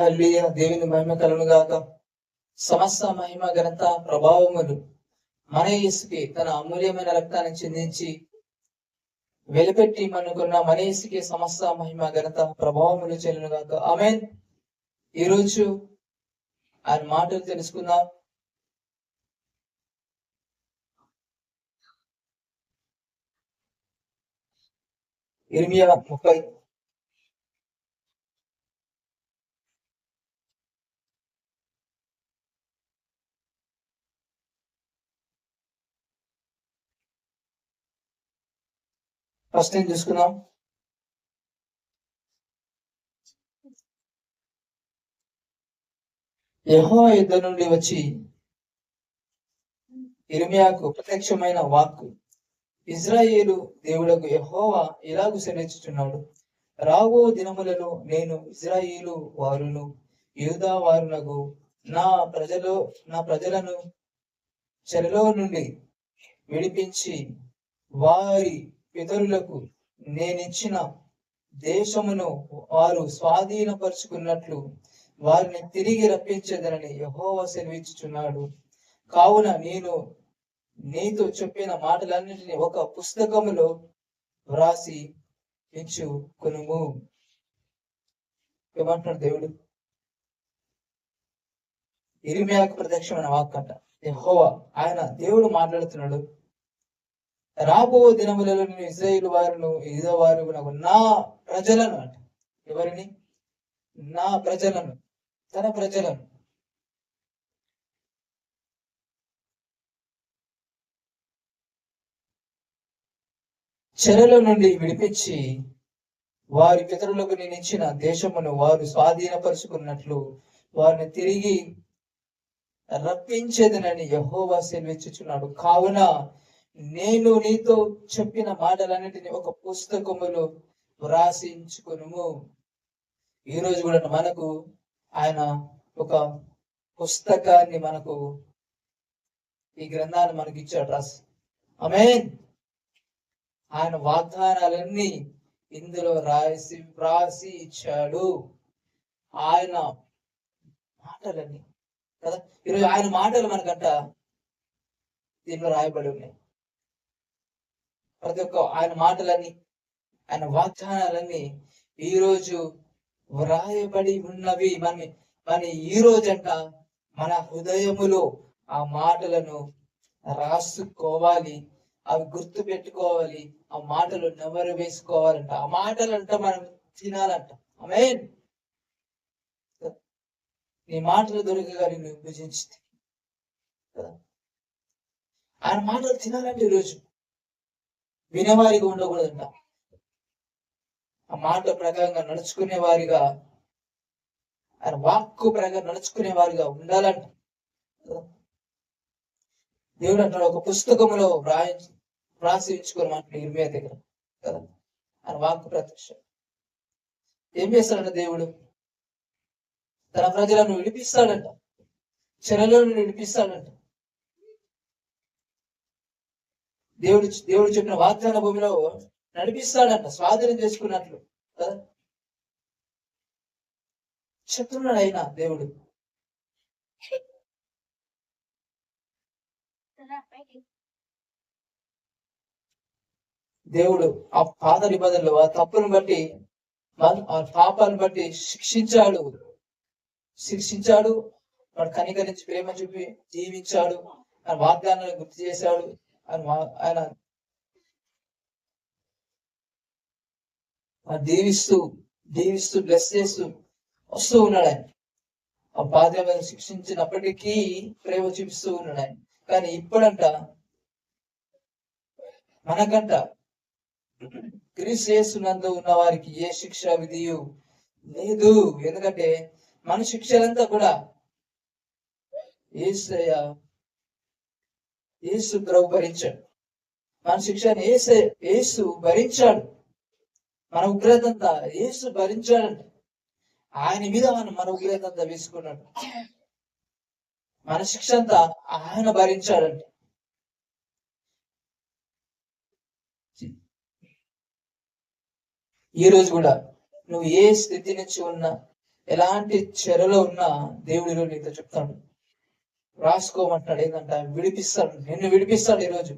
హల్లెలూయా. దేవుని మహిమ కలుగును గాక. సమస్త మహిమ ఘనత ప్రభావములు మన యేసుకి తన అమూల్యమైన రక్తాన్ని చిందించి వెలిపెట్టి మనకున్న మన యేసుకి సమస్త మహిమ ఘనత ప్రభావములు చెల్లును గాక. ఆమేన్. ఈరోజు ఆయన మాటలు తెలుసుకుందాం. ఇర్మియా 30 ఫస్ట్ ఏం చూసుకుందాం. యెహోవా యుద్ధ నుండి వచ్చి ఇర్మియాకు ప్రత్యక్షమైన వాక్కు. ఇజ్రాయేలు దేవుడకు యెహోవా ఇలాగు సెలవిచ్చుచున్నాడు, రాబో దినములలో నేను ఇజ్రాయేలు వారును యూదా వారునకు నా ప్రజలను చెరలో నుండి విడిపించి వారి పితరులకు నేనిచ్చిన దేశమును వారు స్వాధీనపరుచుకున్నట్లు వారిని తిరిగి రప్పించదనని యెహోవా సెలవిచ్చుచున్నాడు. కావున నేను నీతో చెప్పిన మాటలన్నింటినీ ఒక పుస్తకములో వ్రాసి ఇచ్చుకొనుము. ఏమంటున్నాడు దేవుడు? ఇర్మియాకు ప్రత్యక్షమైన వాక్ అంట. యెహోవా ఆయన దేవుడు మాట్లాడుతున్నాడు. రాబో దినములలో నేను ఇశ్రాయేలు వారును యూదా వారును నా ప్రజలను అంట. ఎవరిని? నా ప్రజలను, తన ప్రజలను చెరలో నుండి విడిపించి వారి పితరులకు నేను ఇచ్చిన దేశమును వారు స్వాధీనపరుచుకున్నట్లు వారిని తిరిగి రప్పించేదనని యెహోవా సెలవిచ్చుచున్నాడు. కావున నేను నీతో చెప్పిన మాటలన్నిటిని ఒక పుస్తకములో వ్రాసించుకొనుము. ఈ రోజు కూడా మనకు ఆయన ఒక పుస్తకాన్ని మనకు ఈ గ్రంథాన్ని మనకి ఇచ్చాడు రాసి. ఆమేన్. ఆయన వాగ్దానాలన్నీ ఇందులో రాసి ఇచ్చాడు. ఆయన మాటలన్నీ కదా. ఈరోజు ఆయన మాటలు మనకంట దీనిలో రాయబడి ఉన్నాయి. ప్రతి ఒక్క ఆయన మాటలన్నీ, ఆయన వాగ్దానాలన్నీ ఈ రోజు వ్రాయబడి ఉన్నవి. మన ఈ రోజంట మన హృదయములో ఆ మాటలను రాసుకోవాలి, అవి గుర్తు పెట్టుకోవాలి, ఆ మాటలు నెవరు వేసుకోవాలంట. ఆ మాటలంట మనం తినాలంట. ఆమేన్. నీ మాటలు దొరకగా నేను భుజించింది కదా. ఆయన మాటలు తినాలంటే ఈరోజు వినేవారిగా ఉండకూడదంట. ఆ మాట ప్రకారంగా నడుచుకునే వారిగా, ఆయన వాక్కు ప్రకారం నడుచుకునే వారిగా ఉండాలంట. దేవుడు అంటాడు ఒక పుస్తకములో వ్రాసి ఉంచుకోమంటాడు ఇర్మియా దగ్గర కదా. ఆయన వాక్కు ప్రత్యక్ష. ఏం చేస్తాడంట దేవుడు? తన ప్రజలను విడిపిస్తాడంట, చెరలో విడిపిస్తాడంట. దేవుడు చెప్పిన వాగ్దాన భూమిలో నడిపిస్తాడంట, స్వాధీనం చేసుకున్నట్లు కదా చెప్తున్నాడు ఆయన దేవుడు. దేవుడు ఆ పాత నిబంధనలు ఆ తప్పును బట్టి ఆ పాపాలను బట్టి శిక్షించాడు. వాడు కనికరించి ప్రేమ చూపి జీవించాడు. ఆయన వాగ్దానాలను గుర్తు చేశాడు. ఆయన దీవిస్తూ బ్లెస్ చేస్తూ వస్తూ ఉన్నాడు. ఆయన ఆ పాత్రలను శిక్షించినప్పటికీ ప్రేమ చూపిస్తూ ఉన్నాడు ఆయన. కానీ ఇప్పుడంట మనకంట క్రీస్తు యేసునందు ఉన్న వారికి ఏ శిక్ష విధియు లేదు. ఎందుకంటే మన శిక్షలంతా కూడా యేసు ప్రభు భరించాడు. మన శిక్షను యేసు భరించాడు. మన ఉగ్రత అంతా యేసు భరించాడంట. ఆయన మీద మన ఉగ్రత అంతా వేసుకున్నాడు. మన శిక్ష అంతా ఆయన భరించాడంట. ఈ రోజు కూడా నువ్వు ఏ స్థితి నుంచి ఉన్నా, ఎలాంటి చెరలో ఉన్నా దేవుడిలో నీతో చెప్తాడు, రాసుకోమంటాడు. ఏంటంట విడిపిస్తాడు, నిన్ను విడిపిస్తాడు. ఈరోజు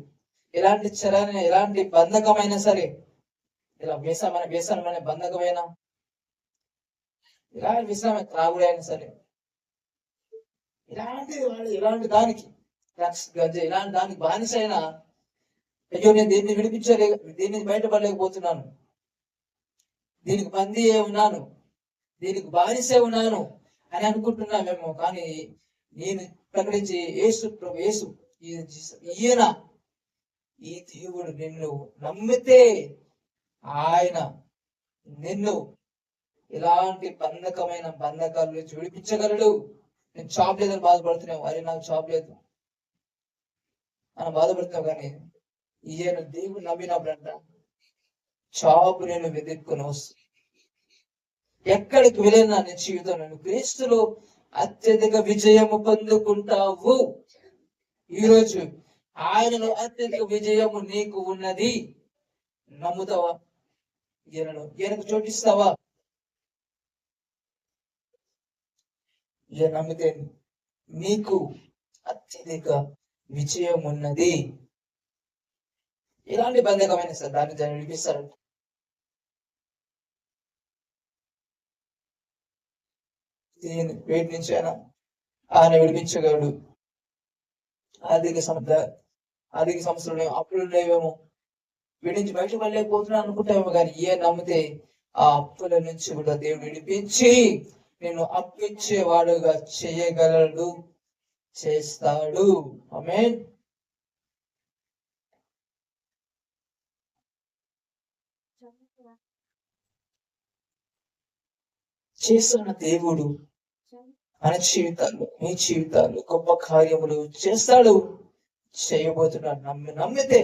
ఎలాంటి చెరని, ఎలాంటి బంధకమైనా సరే, ఇలా వ్యసనమైన బంధకమైన, ఇలాంటి విశ్రామ త్రాగుడైనా సరే, ఇలాంటి దానికి ఇలాంటి దానికి బానిస అయినా, అయ్యో నేను దీన్ని బయటపడలేకపోతున్నాను, దీనికి బందీ ఉన్నాను, దీనికి బానిసే ఉన్నాను అని అనుకుంటున్నామేమో. కానీ నేను ప్రకటించి యేసు ఈయన, ఈ దేవుడు నిన్ను నమ్మితే ఆయన నిన్ను ఇలాంటి బంధకాల నుంచి విడిపించగలడు. నేను జాబ్ లేదని బాధపడుతున్నావు, అరే నాకు జాబ్ లేదు అని బాధపడుతున్నావు. కానీ ఈయన దేవుడు నమ్మినప్పుడంట జాబ్ నేను వెతుక్కుని వస్తుంది. ఎక్కడికి వెళ్ళినా నీ జీవితం నేను క్రీస్తులో అత్యధిక విజయము పొందుకుంటావు. ఈరోజు ఆయనలో అత్యధిక విజయము నీకు ఉన్నది. నమ్ముతావా? ఈయనకు చోటిస్తావా? ఈయన నమ్మితే నీకు అత్యధిక విజయం ఉన్నది. ఇలాంటి బంధకమైన సార్ దాన్ని విడిపిస్తారంట. వేటి నుంచి అయినా ఆయన విడిపించగలడు. ఆర్థిక సమస్యలు అప్పులు లేవేమో, వీడి నుంచి బయటపడలేకపోతున్నా అనుకుంటామేమో. కానీ ఏ నమ్మితే ఆ అప్పుల నుంచి కూడా దేవుడు విడిపించి నేను అప్పిచ్చేవాడుగా చేయగలడు, చేస్తాడు. ఆమేన్. చేస్తున్న దేవుడు మన జీవితాల్లో, మీ జీవితాల్లో గొప్ప కార్యములు చేస్తాడు, చేయబోతున్నాడు. నమ్మితే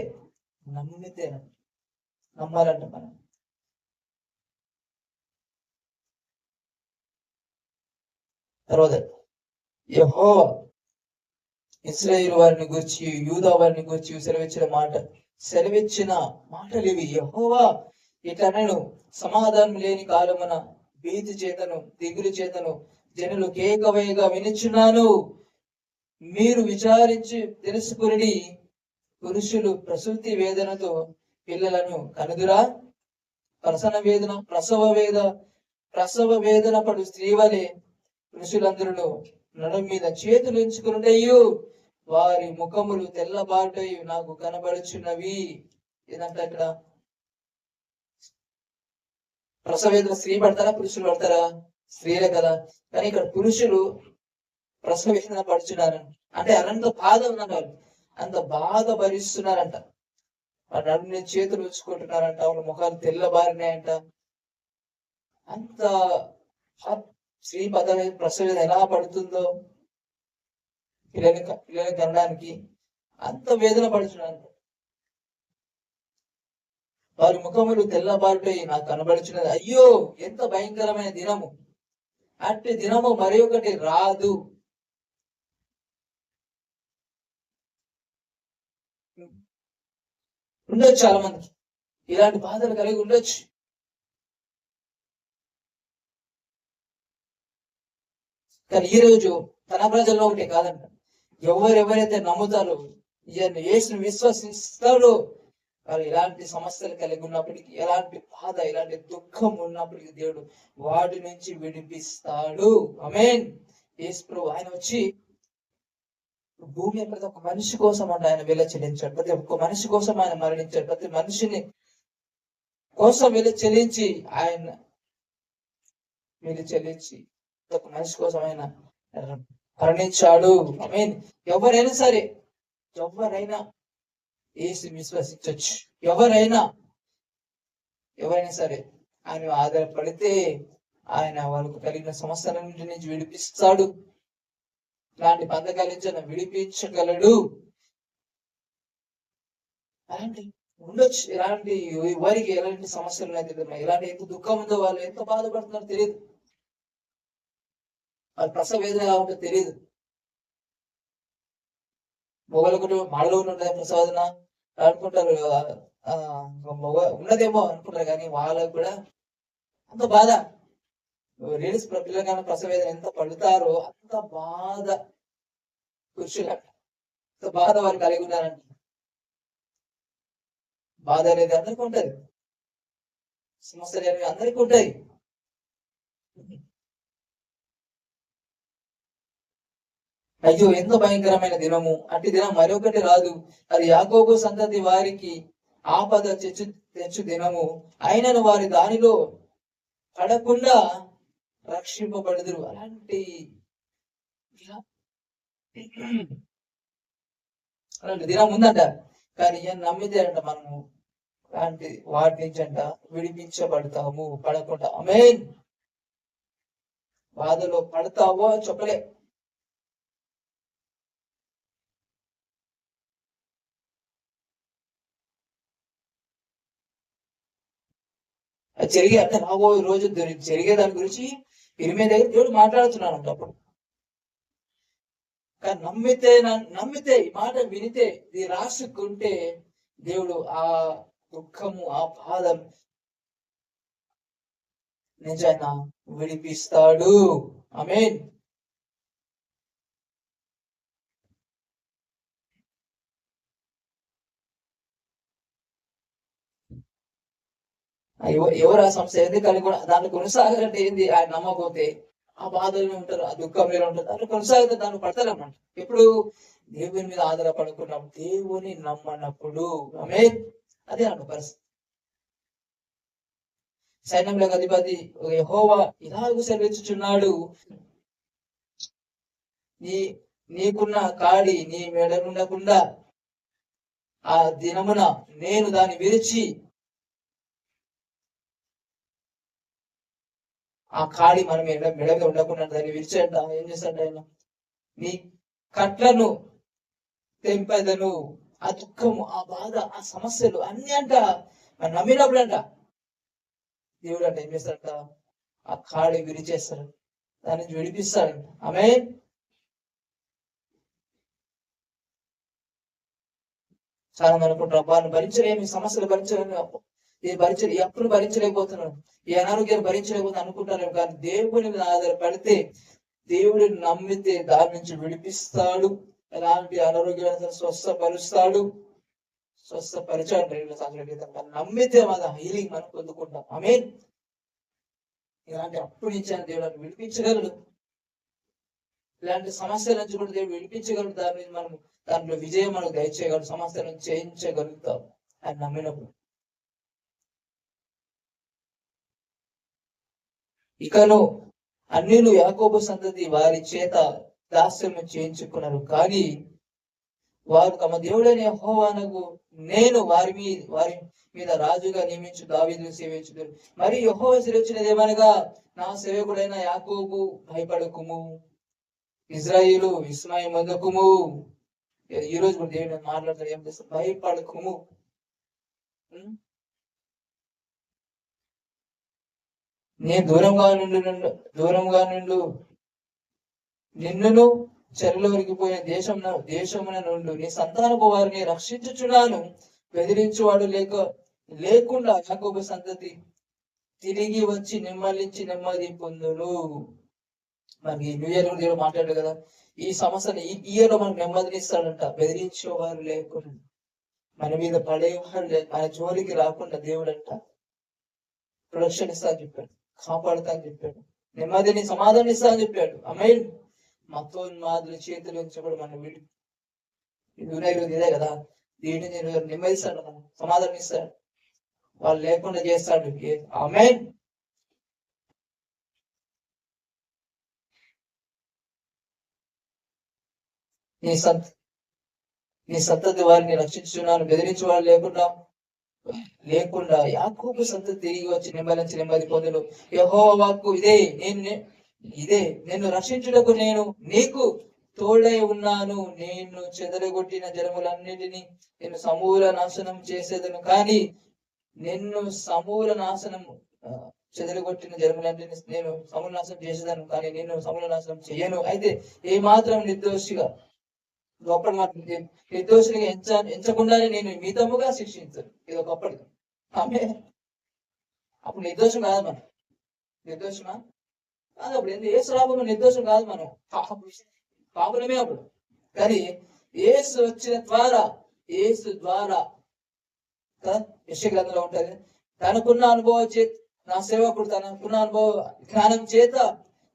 నమ్మాలంట మనం. తర్వాత యెహోవా ఇశ్రాయేలు వారిని గురించి, యూదా వారిని గురించి సెలవిచ్చిన మాటలు ఇవి. యెహోవా ఇట్లనను, సమాధానం లేని కాలమున భీతి చేతను దిగులు చేతను జనులు కేకవేయగా వినుచున్నాను. మీరు విచారించి తెలుసుకుని, పురుషులు ప్రసూతి వేదనతో పిల్లలను కనుదురా? ప్రసవ వేదన పడు స్త్రీ వలె పురుషులందరూ నడుం మీద చేతులు ఉంచుకున్నయ్యు, వారి ముఖములు తెల్లబాటయు నాకు కనబడుచున్నవి. ఏదంటే అక్కడ ప్రసవేదన స్త్రీ పడతారా, పురుషులు పడతారా? స్త్రీలే కదా. కానీ ఇక్కడ పురుషులు ప్రసవేదన పడుచున్నారంట. అంటే అనంత బాధ ఉన్నారు వాళ్ళు, అంత బాధ భరిస్తున్నారంట. వాళ్ళ నడుము చేతులు ఉంచుకుంటున్నారంట, వాళ్ళ ముఖాలు తెల్లబారినాయంట. అంత స్త్రీ ప్రసవేదన ఎలా పడుతుందో పిల్లలకి కనడానికి అంత వేదన పడుతున్నారంట. వారి ముఖములు తెల్లబారుటై నాకు కనబడుచున్నది. అయ్యో ఎంత భయంకరమైన దినము, అట్టి దినము మరి ఒకటి రాదు. ఉండొచ్చు, చాలా మందికి ఇలాంటి బాధలు కలిగి ఉండొచ్చు. కానీ ఈ రోజు తన ప్రజల్లో ఒకటి కాదంట, ఎవరెవరైతే నమ్ముతారో, యేసుని విశ్వసిస్తారో, వాళ్ళు ఎలాంటి సమస్యలు కలిగి ఉన్నప్పటికీ, ఎలాంటి బాధ, ఎలాంటి దుఃఖం ఉన్నప్పటికీ దేవుడు వాటి నుంచి విడిపిస్తాడు. ఆమేన్. యేసు ప్రభువు ఆయన వచ్చి భూమి ప్రతి ఒక్క మనిషి కోసం అంటే ఆయన వెల చెల్లించాడు. ప్రతి ఒక్క మనిషి కోసం ఆయన మరణించాడు. ప్రతి మనిషిని కోసం వెల చెల్లించి ఆయన ఒక మనిషి కోసం ఆయన మరణించాడు. ఆమేన్. ఎవరైనా సరే, ఎవరైనా యేసు విశ్వసించవచ్చు. ఎవరైనా సరే ఆయన ఆధారపడితే ఆయన వాళ్ళకు కలిగిన సమస్యల నుంచి విడిపిస్తాడు. ఇలాంటి బంధకాల నుంచి విడిపించగలడు. అలాంటి ఉండొచ్చు, ఎలాంటి వారికి ఎలాంటి సమస్యలు ఉన్నాయి తెలియదు, ఎలాంటి ఎంత దుఃఖం ఉందో, వాళ్ళు ఎంత బాధపడుతున్నారో తెలియదు, వాళ్ళ ప్రసవ వేదన ఎలా ఉంటుందో తెలియదు. మొగలు మాడలో ఉన్నది ప్రసాదన అనుకుంటారు, ఉన్నదేమో అనుకుంటారు. కానీ వాళ్ళకు కూడా అంత బాధ, రీల్స్ పిల్లగానే ప్రసవేదన ఎంత పడుతారో అంత బాధ పురుషులంట, అంత బాధ వారు కలిగి ఉన్నారంట. బాధ అనేది అందరికీ ఉంటది, సమస్యలు అనేవి అందరికీ ఉంటాయి. అయ్యో ఎంత భయంకరమైన దినము, అట్టి దినం మరొకటి రాదు, అది యాకోబు సంతతి వారికి ఆపద తెచ్చు దినము, అయినను వారి దానిలో పడకుండా రక్షింపబడుదురు. అలాంటి దినం ఉందంట. కానీ నమ్మితే అంట మనము అలాంటి వాటి నుంచి అంట విడిపించబడతాము, పడకుండా. ఆమేన్. బాధలో పడతావో చెప్పలే. అది జరిగే అంటే రాబోయే రోజు జరిగే దాని గురించి ఇరిమే దగ్గర దేవుడు మాట్లాడుతున్నాను అప్పుడు. కానీ నమ్మితే ఈ మాట వినితే ఇది రాసుకుంటే దేవుడు ఆ దుఃఖము ఆ బాధ నిజంగా విడిపిస్తాడు. ఆమేన్. ఎవరు ఆ సమస్య ఎందుకు కలిగి కూడా దాన్ని కొనసాగాలంటే ఏంది, ఆయన నమ్మకపోతే ఆ బాధలు ఉంటారు, ఆ దుఃఖంలో ఉంటారు, దాన్ని కొనసాగితే దాన్ని పడతారన్నమాట. ఇప్పుడు దేవుని మీద ఆధారపడుకున్నాం, దేవుని నమ్మనప్పుడు ఆమేన్. అదే అన్న పరిస్థితి. సైన్యంలోకి అధిపతి యెహోవా ఇలాగూ సెలవిచ్చుచున్నాడు, నీకున్న కాడి నీ మెడనుండకుండా ఆ దినమున నేను దాన్ని విరిచి, ఆ కాడి మనం మెడగా ఉండకుండా దాన్ని విరిచేట ఏం చేస్తాడు ఆయన, నీ కట్లను తెంపదను. ఆ దుఃఖము ఆ బాధ ఆ సమస్యలు అన్ని అంట నమ్మినప్పుడు అంట దేవుడు అంట ఏం చేస్తాడంట, ఆ కాడి విరిచేస్తాడు, దాని నుంచి విడిపిస్తాడంట. ఆమేన్. చాలా మంది అనుకుంటారు, అబ్బాను భరించలేని సమస్యలు భరించలేని, ఈ అప్పులు భరించలేకపోతున్నాను, ఈ అనారోగ్యాలు భరించలేకపోతే అనుకుంటారు. కానీ దేవుని మీద ఆధారపడితే, దేవుడిని నమ్మితే దాని నుంచి విడిపిస్తాడు. ఎలాంటి అనారోగ్యాన్ని స్వస్థపరుస్తాడు, స్వస్థపరిచాడు. నమ్మితే మన హీలింగ్ మనం పొందుకుంటాం. ఆమేన్. ఇలాంటి అప్పు నుంచి దేవుడు విడిపించగలడు, ఇలాంటి సమస్యల నుంచి కూడా దేవుడు విడిపించగలడు. దాంట్లో విజయం మనకు దయచేయగలడు, సమస్యలను చేయించగలుగుతాం ఆయన నమ్మినప్పుడు. ఇకను అన్యులు యాకోబు సంతతి వారి చేత దాస్యం చేయించుకున్నారు, కానీ వారు తమ దేవుడైన యెహోవానకు నేను వారి మీద రాజుగా నియమించు దావీదును సేవించుదురు. మరి యెహోవా సెలవిచ్చినది ఏమనగా, నా సేవకుడైన యాకోబు భయపడకుము, ఇజ్రాయేలు విస్మయ మొదకుము. ఈ రోజు కూడా దేవుడు మాట్లాడతాడు, ఏం చేస్తారు, భయపడకుము. నేను దూరంగా నుండు నిన్నును చెరలో విరిగిపోయిన దేశమున నుండి నీ సంతానపు వారిని రక్షించుచున్నాను. బెదిరించువాడు లేకుండా యాకోబు సంతతి తిరిగి వచ్చి నెమ్మది పొందును. మనకి న్యూ ఇయర్ దేవుడు మాట్లాడాడు కదా, ఈ సమస్యను ఈ ఇయర్ లో మనకు నెమ్మదిని ఇస్తాడంట. బెదిరించేవారు లేకుండా, మన మీద పడేవారు మన జోలికి రాకుండా దేవుడు అంట ప్రొటెక్షన్ ఇస్తా అని చెప్పాడు, కాపాడుతా అని చెప్పాడు, నెమ్మదిని సమాధానం ఇస్తా అని చెప్పాడు. ఆమేన్. మతోన్మాదుల చేతుల నుంచి కూడా మనం ఇదే కదా, దీన్ని నేను నెమ్మదిస్తాడు, సమాధానం ఇస్తాడు, వాళ్ళు లేకుండా చేస్తాడు. ఆమేన్. నీ సంతతి వారిని రక్షించున్నాను, బెదిరించే వాళ్ళు లేకుండా యాకోబు సంతతి తిరిగి వచ్చి నెమ్మది పొందును. యెహోవా వాక్కు ఇదే నేను రక్షించుటకు నేను నీకు తోడై ఉన్నాను. నేను చెదరగొట్టిన జనములన్నిటినీ నేను సమూల నాశనం చేసేదను, కానీ నిన్ను సమూల నాశనం చెదరగొట్టిన జనములన్నిటినీ నేను సమూల నాశనం చేసేదాను, కానీ నిన్ను సమూల నాశనం చేయను. అయితే ఏ మాత్రం నిర్దోషిగా గొప్ప నిర్దోషులుగా ఎంచకుండానే నేను మితముగా శిక్షించను. ఇది ఒకప్పటి. ఆమె అప్పుడు నిర్దోషం కాదు, మనం నిర్దోషమా? కాదు అప్పుడు ఎందుకు ఏసు రాబోమ నిర్దోషం కాదు, మనం పాపులమే అప్పుడు. కానీ ఏసు వచ్చిన ద్వారా, ఏసు ద్వారా యెషయా గ్రంథంలో ఉంటది, తనకున్న అనుభవం చేత, నా సేవకుడు తనకున్న అనుభవ జ్ఞానం చేత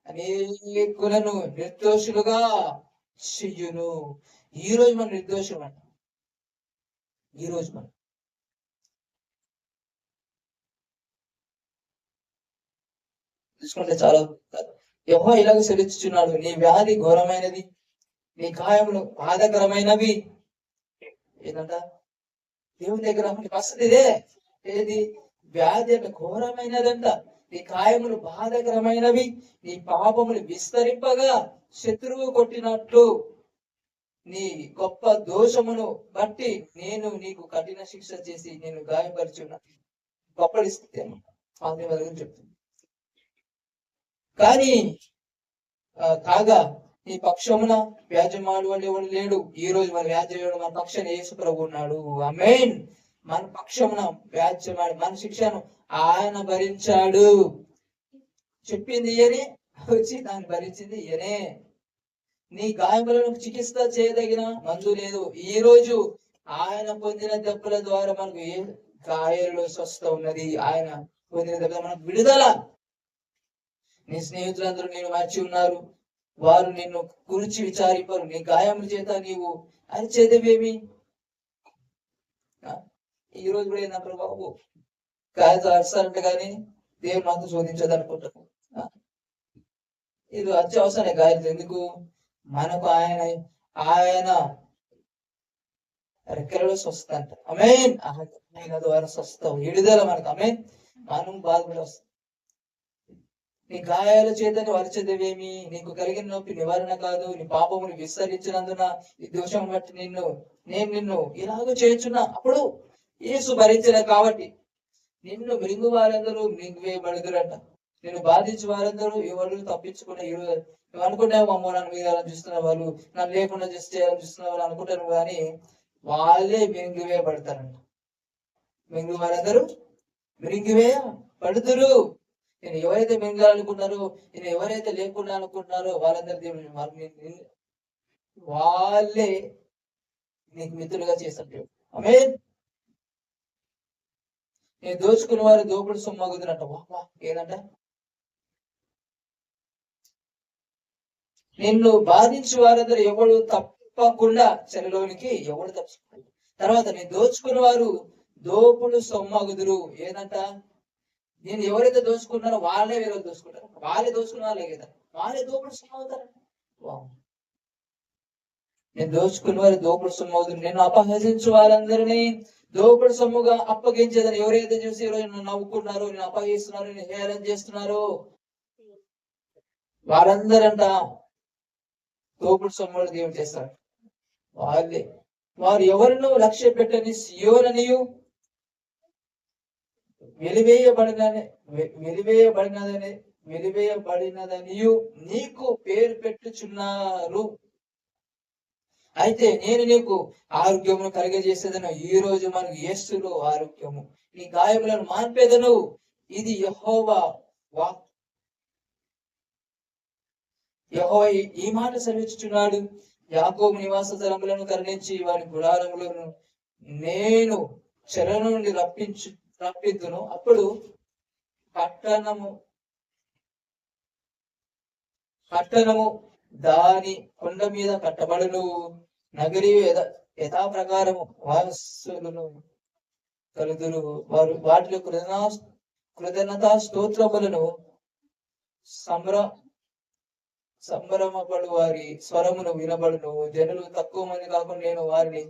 అనేకులను నిర్దోషులుగా చెయ్యును. ఈ రోజు మనం నిర్దోషం అంట. ఈ రోజు మనం చూసుకుంటే చాలా యెహోవా ఇలాగ సెలవిస్తున్నాడు, నీ వ్యాధి ఘోరమైనది, నీ గాయములు బాధకరమైనవి. ఏంటంట దేవుని దగ్గర పరిస్థితి ఇదే. ఏది? వ్యాధి అంటే ఘోరమైనదంట, నీ గాయములు బాధకరమైనవి, నీ పాపములు విస్తరింపగా శత్రువు కొట్టినట్లు నీ గొప్ప దోషమును బట్టి నేను నీకు కఠిన శిక్ష చేసి నేను గాయపరిచున్నా. గొప్పడిస్తే గురించి చెప్తుంది. కానీ కాగా నీ పక్షమున వ్యాజ్యమాడు అని ఎవడు లేడు. ఈ రోజు మన వ్యాజ్యమాడు మన పక్షాన యేసు ప్రభు ఉన్నాడు. ఆమేన్. మన పక్షమున వ్యాజ్యమాడు, మన శిక్షను ఆయన భరించాడు. చెప్పింది ఈయనే, వచ్చి దాన్ని భరించింది ఈయనే. నీ గాయములను చికిత్స చేయదగిన మందు లేదు. ఈ రోజు ఆయన పొందిన దెబ్బల ద్వారా మనకు ఏ గాయాలలో స్వస్థ ఉన్నది. ఆయన పొందిన దెబ్బల మనకు విడుదల. నీ స్నేహితులందరూ నేను మర్చి ఉన్నారు, వారు నిన్ను గురించి విచారింపరు, నీ గాయముల చేత నీవు అరిచేదేమేమి? ఈ రోజు కూడా ఏంటంటారు, బాబు గాయతో అరిస్తారంట కానీ దేవుడు మాతో శోధించదు అనుకుంటారు. ఇది అత్యవసరమే గాయాలు. ఎందుకు? మనకు ఆయన రెక్కలలో స్వస్థ అంట. ఆమేన్. ఆయన ద్వారా స్వస్థ విడుదల మనకు. ఆమేన్. మనం బాధపడి వస్తాం. నీ గాయాల చేత నువ్వు అరిచేదేమేమి? నీకు కలిగిన నొప్పి నివారణ కాదు, నీ పాపములు విస్తరించినందున ఈ దోషం బట్టి నేను నిన్ను ఇలాగ చేయుచున్నా. అప్పుడు యేసు భరించిన కాబట్టి నిన్ను మృంగు వారందరూ మృంగివేయబడుదురంట. నేను బాధించే వారందరూ ఎవరు తప్పించుకున్న నువ్వు అనుకుంటావు, అమ్మో నన్ను మీద చూస్తున్న వాళ్ళు, నన్ను లేకుండా చేయాలని చూస్తున్న వాళ్ళు అనుకుంటారు, కానీ వాళ్ళే మృంగివేయబడతారంట. మృంగు వారందరూ మృంగివేయబడుదురు. నేను ఎవరైతే మింగాలనుకున్నారో, నేను ఎవరైతే లేకుండా అనుకుంటున్నారో వాళ్ళందరూ దేవుడు వాళ్ళే నీకు మిత్రులుగా చేస్తాడు. ఆమేన్. నేను దోచుకున్న వారు దోపుడు సొమ్మగుదురంట. వా ఏదంట? నిన్ను బాధించే వారందరూ ఎవడు తప్పకుండా చెరలోనికి ఎవడు తప్పుకుంటాడు. తర్వాత నేను దోచుకున్న వారు దోపుడు సొమ్మగుదురు. ఏదంట? నేను ఎవరైతే దోచుకున్నారో వాళ్ళే వేరే దోచుకుంటారు, వాళ్ళే దోచుకున్న వాళ్ళే కదా, వాళ్ళే దోపుడు సొమ్ము అవుతారు. నేను దోచుకున్న వారి దోపుడు సొమ్ము అవుతుంది. నేను అపహసించు వాళ్ళందరినీ దోపుడు సొమ్ముగా అప్పగించేదని ఎవరైతే చూసి ఈరోజు నన్ను నవ్వుకున్నారో, నేను అప్పగిస్తున్నారో, నేను హేళన చేస్తున్నారో వారందరంట దోపుడు సొమ్ములు దేవుడు చేస్తారు. వాళ్ళే. వారు ఎవరినో లక్ష్య పెట్టని సియోననియు వెలివేయబడినదనియు నీకు పేరు పెట్టుచున్నారు. అయితే నేను నీకు ఆరోగ్యమును కలిగజేసేదను. ఈ రోజు మనకు యేసులో ఆరోగ్యము, నీ గాయములను మాన్పేదను. ఇది యెహోవా వాక్. యెహోవా ఈ మాట సెలవిచ్చుచున్నాడు, యాకోబు నివాస స్థలములను కరుణించి వారి గుడారములను నేను చెర నుండి రప్పించును. అప్పుడు పట్టణము దాని కొండ మీద కట్టబడును. నగరి యథాప్రకారము వారసులను కలుదురు. వారు వాటిలో కృతజ్ఞతా స్తోత్రములను సంబరమపడు వారి స్వరమును వినబడును. జనులు తక్కువ మంది కాకుండా నేను వారిని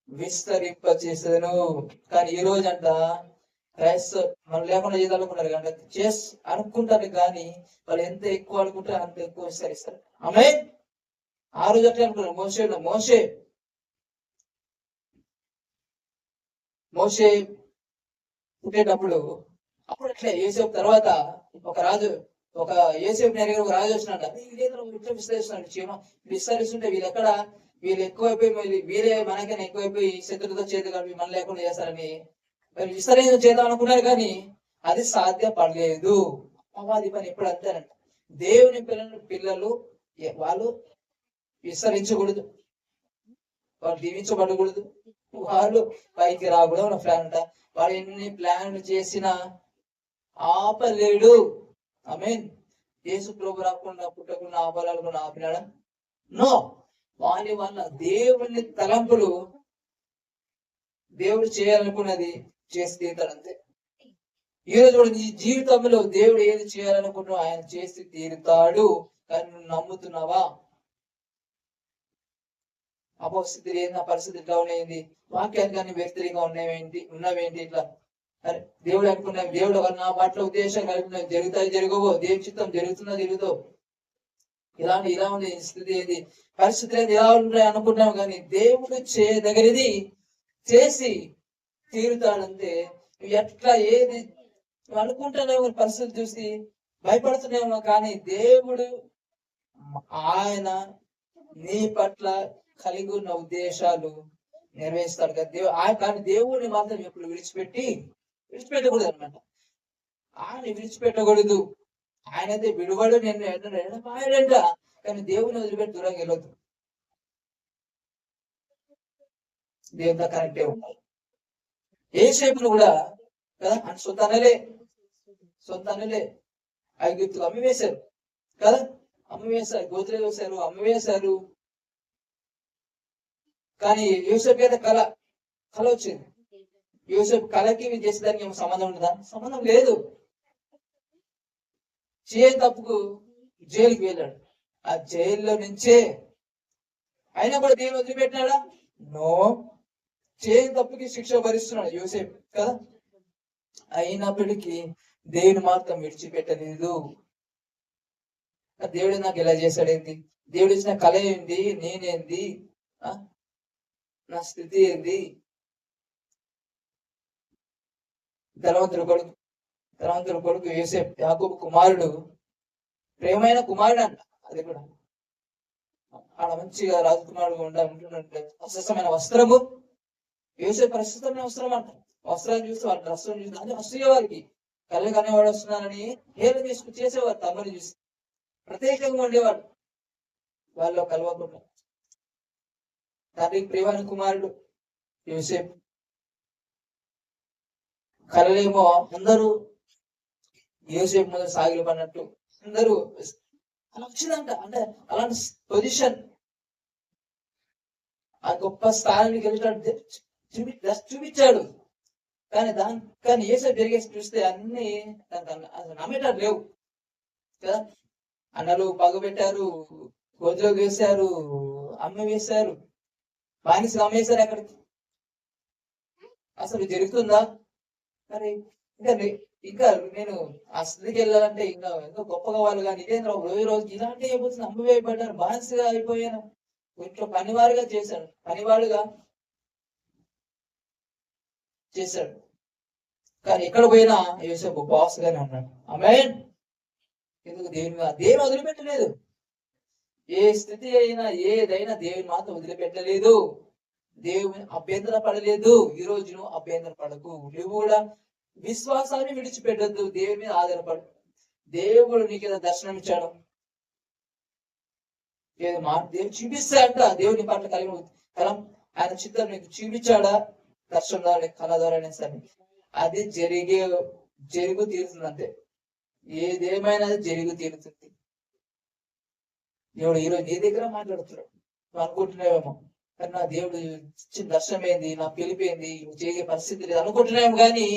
విస్తరింప చేసేదను. కానీ ఈ రోజు అంట క్రైస్తవ మనం లేకుండా చేయాలనుకుంటారు కానీ అనుకుంటారు, కానీ వాళ్ళు ఎంత ఎక్కువ అనుకుంటారు అంత ఎక్కువ విస్తరిస్తారు. ఆమేన్. ఆ రోజు అట్లా అనుకున్నారు. మోషే పుట్టేటప్పుడు అప్పుడు అట్లే యేసేపు తర్వాత ఒక యేసేపు నేరుగా ఒక రాజు వచ్చినట్ట. విస్తరిస్తున్నాడు. విస్తరిస్తుంటే వీళ్ళు ఎక్కువైపోయి వీరే మనకైనా ఎక్కువైపోయి శత్రుతో చేతి కలిపి మనం లేకుండా చేస్తారని విస్తరించడం చేద్దాం అనుకున్నారు, కానీ అది సాధ్యపడలేదు. అపవాది పని ఎప్పుడు అంతేనంట. దేవుని పిల్లలు వాళ్ళు విస్తరించకూడదు, వాళ్ళు దీవించబడకూడదు, వాళ్ళు పైకి రాకూడదు నా ప్లాన్ అంట. వాడు ఎన్ని ప్లాన్లు చేసినా ఆపలేడు. ఆమేన్. యేసు ప్రభు రాకుండా పుట్టకుండా ఆపాలనుకున్న ఆపినాడా? నో. వాని వల్ల దేవుని తలంపులు, దేవుడు చేయాలనుకున్నది చేసి తీరుతాడు అంతే. ఈరోజు కూడా నీ జీవితంలో దేవుడు ఏది చేయాలనుకుంటున్నా ఆయన చేసి తీరుతాడు. కానీ నువ్వు నమ్ముతున్నావా? అపస్థితి ఏంది, నా పరిస్థితి ఇట్లా ఉన్నాయింది, వాక్యానికి అన్ని వ్యతిరేకంగా ఉన్నవేంటి ఇట్లా. అరే దేవుడు అనుకున్నా, దేవుడు నా పట్ల ఉద్దేశం కలిగిన జరుగుతాయి జరగవో, దేవుని చిత్తం జరుగుతుందా జరుగుతో, ఇలా ఉంది స్థితి ఏంది, పరిస్థితులు ఏంది, ఎలా ఉంటాయి అనుకుంటున్నాం. కానీ దేవుడు చేయదగినది చేసి తీరుతాడంతే. ఎట్లా ఏది అనుకుంటున్నావు పరిస్థితి చూసి భయపడుతున్నామో, కానీ దేవుడు ఆయన నీ పట్ల కలిగి ఉన్న ఉద్దేశాలు నెరవేరుస్తాడు కదా. కానీ దేవుడిని మాత్రం ఎప్పుడు విడిచిపెట్టకూడదు అనమాట. ఆయన విడిచిపెట్టకూడదు. ఆయనైతే విడువడు, నేను ఎడబాయడంట. కానీ దేవుని వదిలిపెట్టి దూరంగా వెళ్ళొద్దు. దేవునితో కనెక్టే ఉండాలి. యోసేపును కూడా కదా సొంత అన్నలే ఐగుప్తుకు అమ్మివేశారు కదా, అమ్మివేశారు, గోత్రులు వేశారు, అమ్మివేశారు. కానీ యోసేపు అయితే కళ వచ్చింది. యోసేపు కళకి చేసేదానికి ఏమో సంబంధం ఉంటుందా? సంబంధం లేదు. చేయని తప్పుకు జైలుకి వెళ్ళాడు. ఆ జైల్లో నుంచే అయినా కూడా దేవుని వదిలిపెట్టినాడా? నో. చేయని తప్పుకి శిక్ష భరిస్తున్నాడు యోసేపు కదా. అయినప్పటికీ దేవుని మాత్రం విడిచిపెట్టలేదు. దేవుడు నాకు ఎలా చేశాడేంది, దేవుడు ఇచ్చిన కళ ఏంది, నేనేంది, నా స్థితి ఏంది. ధనవంతుడు కొడుకు యోసేపు, యాకోబు కుమారుడు, ప్రేమైన కుమారుడు అంట. అది కూడా ఆడ మంచిగా రాజకుమారుడుగా ఉంటుందంటే అస్వస్థమైన వస్త్రము. యోసేపు ప్రస్తుతమైన వస్త్రం అంట. వస్త్రాన్ని చూస్తే వాళ్ళ డ్రెస్సులను చూస్తే అంటే వస్తుయ్యే వారికి కళ్ళకి అనేవాడు వస్తున్నానని హేళన చేసేవారు. తమ్ముని చూసి ప్రత్యేకంగా ఉండేవాడు, వాళ్ళు కలవకుండా. తండ్రికి ప్రియమైన కుమారుడు యోసేపు. కలలేమో అందరూ యోసేపు ముందు సాగిలు పడినట్టు అందరూ అలా వచ్చిందంట. అంటే అలాంటి పొజిషన్, ఆ గొప్ప స్థానానికి వెళ్ళినట్టు చూపించాడు. కానీ యోసేపు జరిగేసి చూస్తే అన్ని నమ్మేటారు లేవు కదా. అన్నలు పగబెట్టారు, గోతులోకి వేశారు, అమ్మ వేశారు, బానిసలు అమ్మేశారు. అక్కడికి అసలు జరుగుతుందా? మరి ఇంకా నేను ఆ స్థితికి వెళ్ళాలంటే ఇంకా ఎంతో గొప్పగా వాళ్ళు. కానీ ఇదేంద్ర రోజు ఇలాంటి అయిపోతుంది, అమ్మవేయబడ్డాను, బానిసగా అయిపోయాను, ఇంట్లో పనివారుగా చేశాడు, పనివాడుగా చేశాడు. కానీ ఎక్కడ పోయినా యోసేపు బాస్ గానే ఉన్నాడు. ఆమేన్. ఎందుకు? దేవుని వదిలిపెట్టలేదు. ఏ స్థితి అయినా ఏదైనా దేవుని మాత్రం వదిలిపెట్టలేదు. దేవుని అభ్యంతర పడలేదు. ఈ రోజు నువ్వు అభ్యంతర పడకు. నువ్వు కూడా విశ్వాసాన్ని విడిచిపెట్టద్దు. దేవుని మీద ఆధారపడు. దేవుడు నీకు ఏదో దర్శనం ఇచ్చాడు, దేవుడు చూపిస్తాడంట. దేవుని పట్ల కలిగిన కలం ఆయన చిత్తం నీకు చూపించాడా? దర్శనం ద్వారా, కళ ద్వారా సరే, అది జరుగు తీరుతుంది అంతే. ఏదేమైనా అది జరుగు తీరుతుంది. దేవుడు ఈరోజు నీ దగ్గర మాట్లాడుతున్నాడు. నువ్వు అనుకుంటున్నావేమో, కానీ నా దేవుడు ఇచ్చిన దర్శనం ఏంది, నా పిలిపేంది, నువ్వు చేసే పరిస్థితి లేదు అనుకుంటున్నావు. కానీ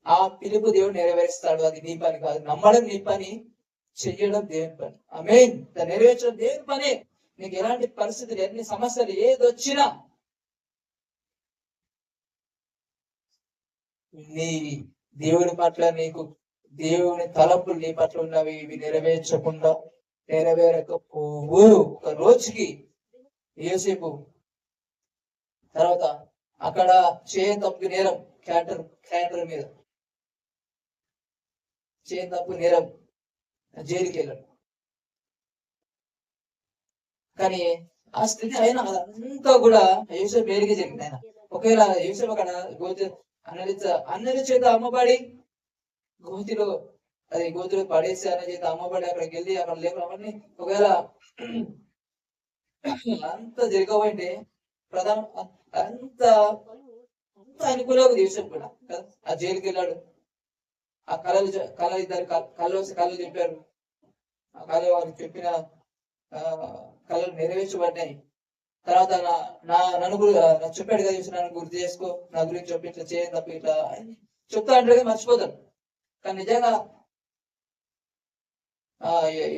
ఆ పిలుపు దేవుడు నెరవేరుస్తాడు. అది నీ పని కాదు. నమ్మడం నీ పని, చెయ్యడం దేవుని పని. ఆమేన్. దాన్ని నెరవేర్చడం దేవుని పని. నీకు ఎలాంటి పరిస్థితులు, ఎన్ని సమస్యలు ఏదొచ్చినా నీ దేవుని పట్ల నీకు దేవుని తలంపులు నీ పట్ల ఉన్నవి, ఇవి నెరవేరకపోవు. ఒక రోజుకి యోసేపు తర్వాత అక్కడ చేయని తప్పు నేరం, క్యారెక్టర్ మీద చేయని తప్పు నేరం, జైలుకి వెళ్ళాడు. కానీ ఆ స్థితి అయినా అదంతా కూడా యోసేపు పేరుకి జరిగింది. ఆయన ఒకవేళ యోసేపు అక్కడ అన్నల చేత అమ్మబడి గోతిలో అది గోతులు పడేసి అనే చేతి అమ్మబడి అక్కడికి వెళ్ళి అక్కడ లేవు అవన్నీ ఒకవేళ అంత జరగబోయింటే ప్రధాన అంత అంత అనుకూలంగా యోసేపు కూడా కదా. ఆ జైలుకి వెళ్ళాడు, ఆ కళ ఇద్దరు కళ్ళు చెప్పారు, ఆ కళ వారికి చెప్పిన కళలు నెరవేర్చబడ్డాయి. తర్వాత నన్ను చెప్పాడు కదా నన్ను గుర్తు చేసుకో, నా గురించి చెప్పి ఇట్లా చేయని తప్ప ఇట్లా చెప్తా అంటే మర్చిపోతాడు. కానీ నిజంగా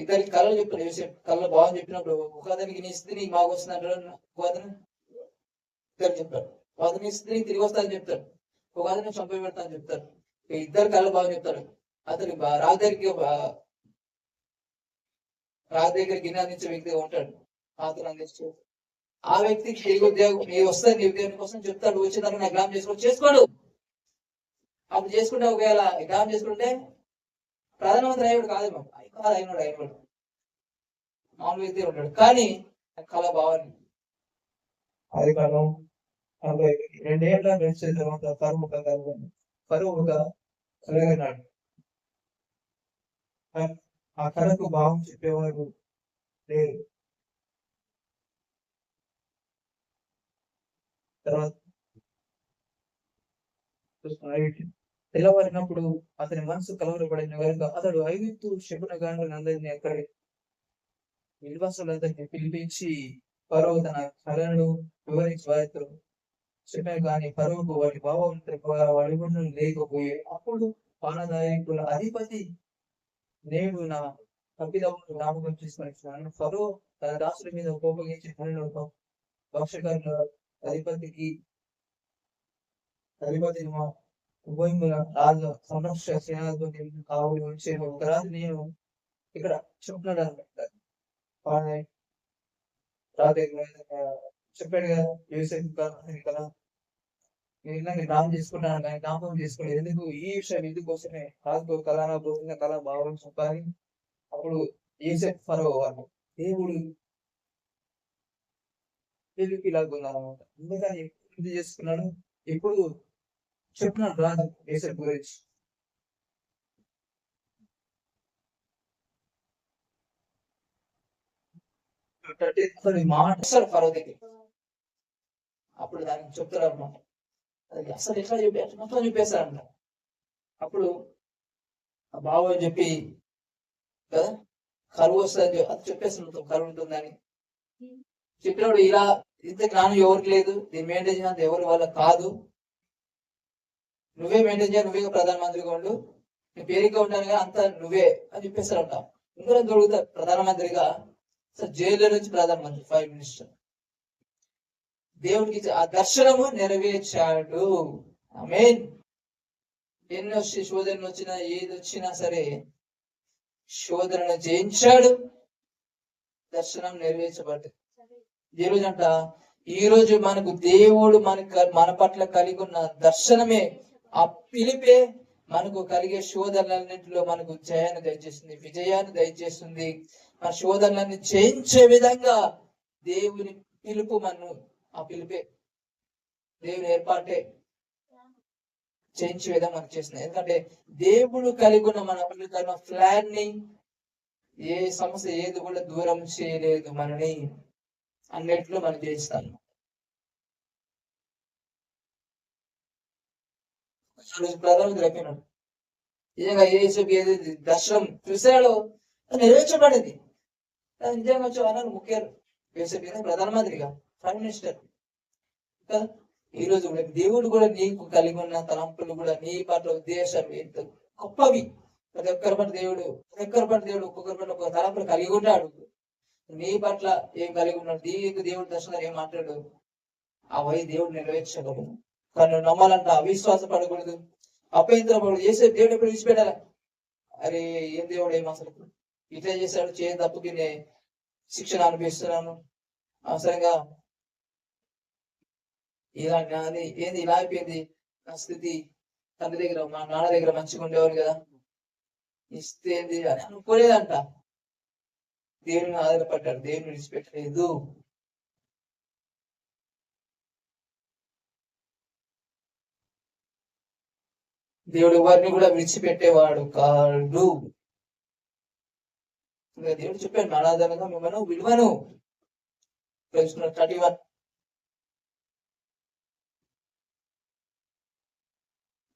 ఇద్దరికి కళలు చెప్తాడు యోసేపు. కళలు బాగుంది చెప్పినప్పుడు ఒక అతనికి నీ స్థితి నీకు బాగా వస్తుంది అంటాడు, ఒక అతను ఇద్దరు చెప్తాడు, ఒక అతని స్థితి తిరిగి వస్తుందని చెప్తాడు, ఒక అతను చంపి పెడతా అని చెప్తాడు. ఇద్దరు కళలు బాగా చెప్తాడు. అతనికి రాజు దగ్గర గిన్నె అందించే వ్యక్తిగా ఉంటాడు. అతను అందించే ఆ వ్యక్తికి తిరిగి ఉద్యోగం నీ వస్తుంది, నీ ఉద్యోగం కోసం చెప్తాడు. వచ్చేదాన్ని నా గ్రామం చేసుకోడు. అప్పుడు చేసుకుంటే ఒకవేళ గ్రామం చేసుకుంటే ప్రధానమంత్రి అయ్యాడు కాదు, అయినాడు మామూలు వ్యక్తి ఉంటాడు. కానీ కళ బాగుంది. అది కాలం 42 ఏళ్ళ గడిచిన తర్వాత కరువుగా కలిగినాడు. ఆ కళకు భావం చెప్పేవారు లేరు. తర్వాత తెల్లవారినప్పుడు అతని మనసు కలవరపడిన కనుక అతడు ఐగుప్తు శకునగాండ్రులందరినీ అక్కడి నివాసులందరినీ పిలిపించి ఫరో తన కళను వివరించి వారితో చెప్పాను. కానీ ఫరోకు వాటి భావం వాడి లేకపోయే అప్పుడు పానదాయకుల అధిపతి నేను నా తప్పిదమును జ్ఞాపకం చేసుకొని ఫరో తన దాసుల మీద కోపగించి భక్షకారుల అధిపతి ఉభయముల రాజు సంరక్షణ సేనలతో కావులు వచ్చేది. ఒక రాజు నేను ఇక్కడ చెప్తున్నాడు అనమాట. చెప్పాడు కదా యోసేపు కదా నేను జ్ఞాపకం చేసుకుంటాను, కానీ జ్ఞాపకం చేసుకోలేదు. ఎందుకు ఈ విషయం ఎందుకోసమే రాజు కళ పోతున్న కళ భావం చెప్పాలి. అప్పుడు యోసేపు ఫరో వాళ్ళు దేవుడు తెలుగు ఇలాగున్నారనమాట. ఎందుకని ఎప్పుడు చేసుకున్నాడు, ఎప్పుడు చెప్పినాడు రాజు యోసేపు గురించి. మాట ఫరో దగ్గర అప్పుడు దానికి చెప్తారు అనమాట. అది అసలు ఎట్లా చెప్పి మొత్తం చెప్పేస్తారంట. అప్పుడు ఆ బావ చెప్పి కదా కరువు వస్తుంది అది చెప్పేస్తుంది, కరువు ఉంటుందని చెప్పినప్పుడు ఇలా ఇంత జ్ఞానం ఎవరికి లేదు, దీన్ని మెయింటైన్ చేయాలంత ఎవరి వల్ల కాదు, నువ్వే మెయింటైన్ చేయాలి, నువ్వే ప్రధానమంత్రిగా ఉండు, నీ పేరుగా ఉంటాను కానీ అంతా నువ్వే అని చెప్పేస్తారంట. ఇందులో దొరుకుతారు ప్రధానమంత్రిగా, జైల్లో నుంచి ప్రధానమంత్రి, 5 మినిస్టర్. దేవుడికి ఆ దర్శనము నెరవేర్చాడు. ఆమేన్. ఎన్ని శోధనలు వచ్చినా ఏది వచ్చినా సరే శోధనను జయించాడు, దర్శనం నెరవేర్చబడ్డది. ఈ రోజు మనకు దేవుడు మన పట్ల కలిగి ఉన్న దర్శనమే, ఆ పిలిపే మనకు కలిగే శోధనలన్నింటిలో మనకు జయాన్ని దయచేస్తుంది, విజయాన్ని దయచేస్తుంది. మన శోధనలన్నీ జయించే విధంగా దేవుని పిలుపు ఆ పిలిపే దేవుని ఏర్పాటే చేయించే విధంగా మనకు చేస్తుంది. ఎందుకంటే దేవుడు కలిగి ఉన్న మన ప్లాన్ ని ఏ సమస్య ఏది కూడా దూరం చేయలేదు మనని, అన్నిట్లో మనం చేస్తాను. ప్రధానమంత్రి అయిపోయినాడు. నిజంగా ఏది దర్శనం చూసాడో నెరవేర్చబడింది. నిజంగా వచ్చి అన్నారు ముఖ్యాలు యేసు ప్రధానమంత్రిగా, ప్రైమ్ మినిస్టర్ కదా. ఈ రోజు కూడా దేవుడు కూడా నీకు కలిగి ఉన్న తలంపులు కూడా నీ పట్ల ఉద్దేశం ఎంత గొప్పవి. ప్రతి ఒక్కరి పట్ల దేవుడు ఒక్కొక్కరి పట్ల ఒక్కొక్క తలంపులు కలిగి ఉంటాడు. నీ పట్ల ఏం కలిగి ఉన్నాడు, నీకు దేవుడు దర్శనం ఏం మాట్లాడు, అవై దేవుడు నెరవేర్చగలడు. కానీ నువ్వు నమ్మాలంట, అవిశ్వాస పడకూడదు, అపవిత్రపడకూడదు. చేసే దేవుడు ఎప్పుడు విడిచిపెట్టాలి. అరే ఏం దేవుడు ఏం అసలు ఇట్లా చేశాడు, చేయని తప్పుకి నేను శిక్షణ అనిపిస్తున్నాను, అవసరంగా ఇలా ఏంది ఇలా అయిపోయింది నా స్థితి, తండ్రి దగ్గర మా నాన్న దగ్గర మంచిగా ఉండేవారు కదా, ఇస్తే ఏంది అని అనుకోలేదంట. దేవుని ఆధారపడ్డాడు, దేవుని విడిచిపెట్టలేదు. దేవుడు ఎవరిని కూడా విడిచిపెట్టేవాడు కాడు. దేవుడు చెప్పాడు, నానాధనంగా మిమ్మల్ని విలువను. 31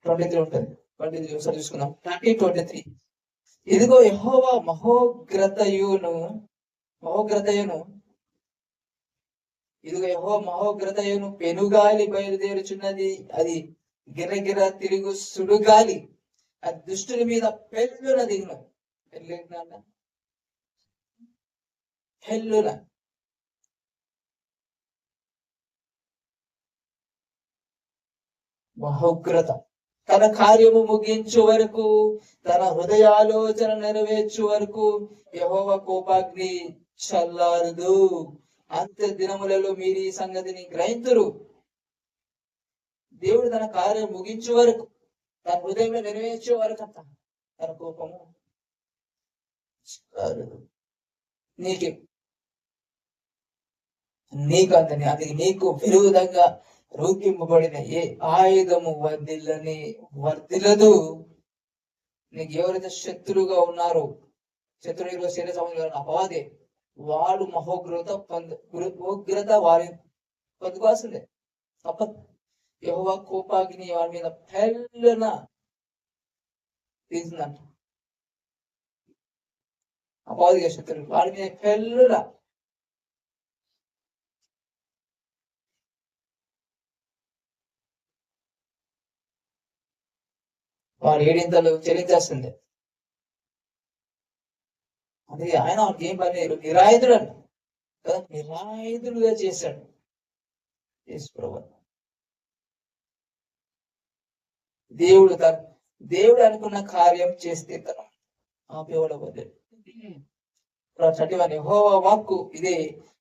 23 ఉంటుంది. 23 ఒకసారి చూసుకుందాం. 23 ఇదిగో యెహోవా మహోగ్రతయును పెనుగాలి బయలుదేరుచున్నది. అది గిరగిర తిరుగు సుడుగాలి. అది దుష్టుల మీద పెళ్ళున దిగును. పెళ్ళున మహోగ్రత తన కార్యము ముగించు వరకు, తన హృదయాలోచన నెరవేర్చు వరకు యెహోవా కోపాగ్ని చల్లారదు. అంత్య దినములలో మీరు ఈ సంగతిని గ్రహింతురు. దేవుడు తన కార్యం ముగించే వరకు, తన హృదయంలో నెరవేర్చే వరకు అంత తన కోపము నీకంతని అది నీకు విరోధంగా రూపింపబడిన ఏ ఆయుధము వర్దిల్లదు. నీకు ఎవరైతే శత్రువుగా ఉన్నారో, శత్రువులో శరీర సంబంధం అపవాదే, వాడు ఉగ్రత వారి పొందుకోవాల్సిందే తప్పదు. యెహోవా కోపాగ్ని వారి మీద పెళ్ళున తీసిందంట. అపవాదిగా శత్రువు వారి మీద పెళ్ళున. వాడు ఏడింతలు చెల్లించేస్తుంది. అది ఆయన వాడికి ఏం పని నిరాయుధుడు అంట కదా, నిరాయుధుడుగా చేశాడు యేసుప్రభు. దేవుడు అనుకున్న కార్యం చేస్తే తను ఆపేవాడు. 31 యెహోవా వాక్కు ఇదే,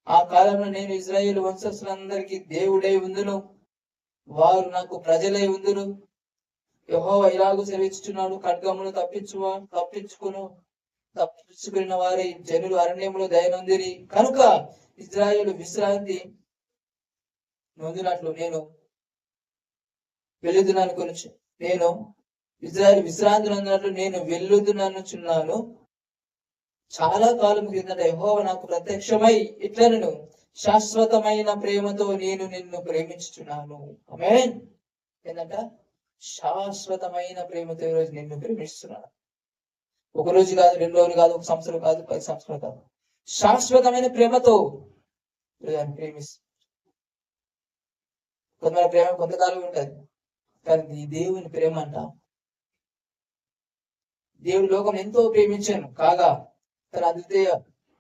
ఆ కాలంలో నేను ఇశ్రాయేలు వంశస్థులందరికీ దేవుడై ఉందును, వారు నాకు ప్రజలై ఉందును. యెహోవా ఇలాగూ సెలవిస్తున్నాడు, ఖడ్గమును తప్పించుకున్న వారి జనులు అరణ్యములో దయనొందిరి కనుక ఇశ్రాయేలు విశ్రాంతి నొందినట్లు నేను వెళ్ళుదుననుకొనుచు. నేను ఇశ్రాయేలు విశ్రాంతి నొందినట్లు నేను వెళ్ళుదుననుచున్నాను. చాలా కాలం క్రిందట యెహోవా నాకు ప్రత్యక్షమై ఇట్లనెను, శాశ్వతమైన ప్రేమతో నేను నిన్ను ప్రేమించుచున్నాను. ఆమేన్. ఏంటంట? శాశ్వతమైన ప్రేమతో ఈరోజు నిన్ను ప్రేమిస్తున్నాను. ఒక రోజు కాదు, 2 రోజులు కాదు, 1 సంవత్సరం కాదు, 10 సంవత్సరాలు కాదు, శాశ్వతమైన ప్రేమతో ప్రేమిస్తు. కొంతమంది ప్రేమ కొంతకాలం ఉంటుంది, కానీ దేవుని ప్రేమ అంట. దేవుడు లోకం ఎంతో ప్రేమించాను కాగా తన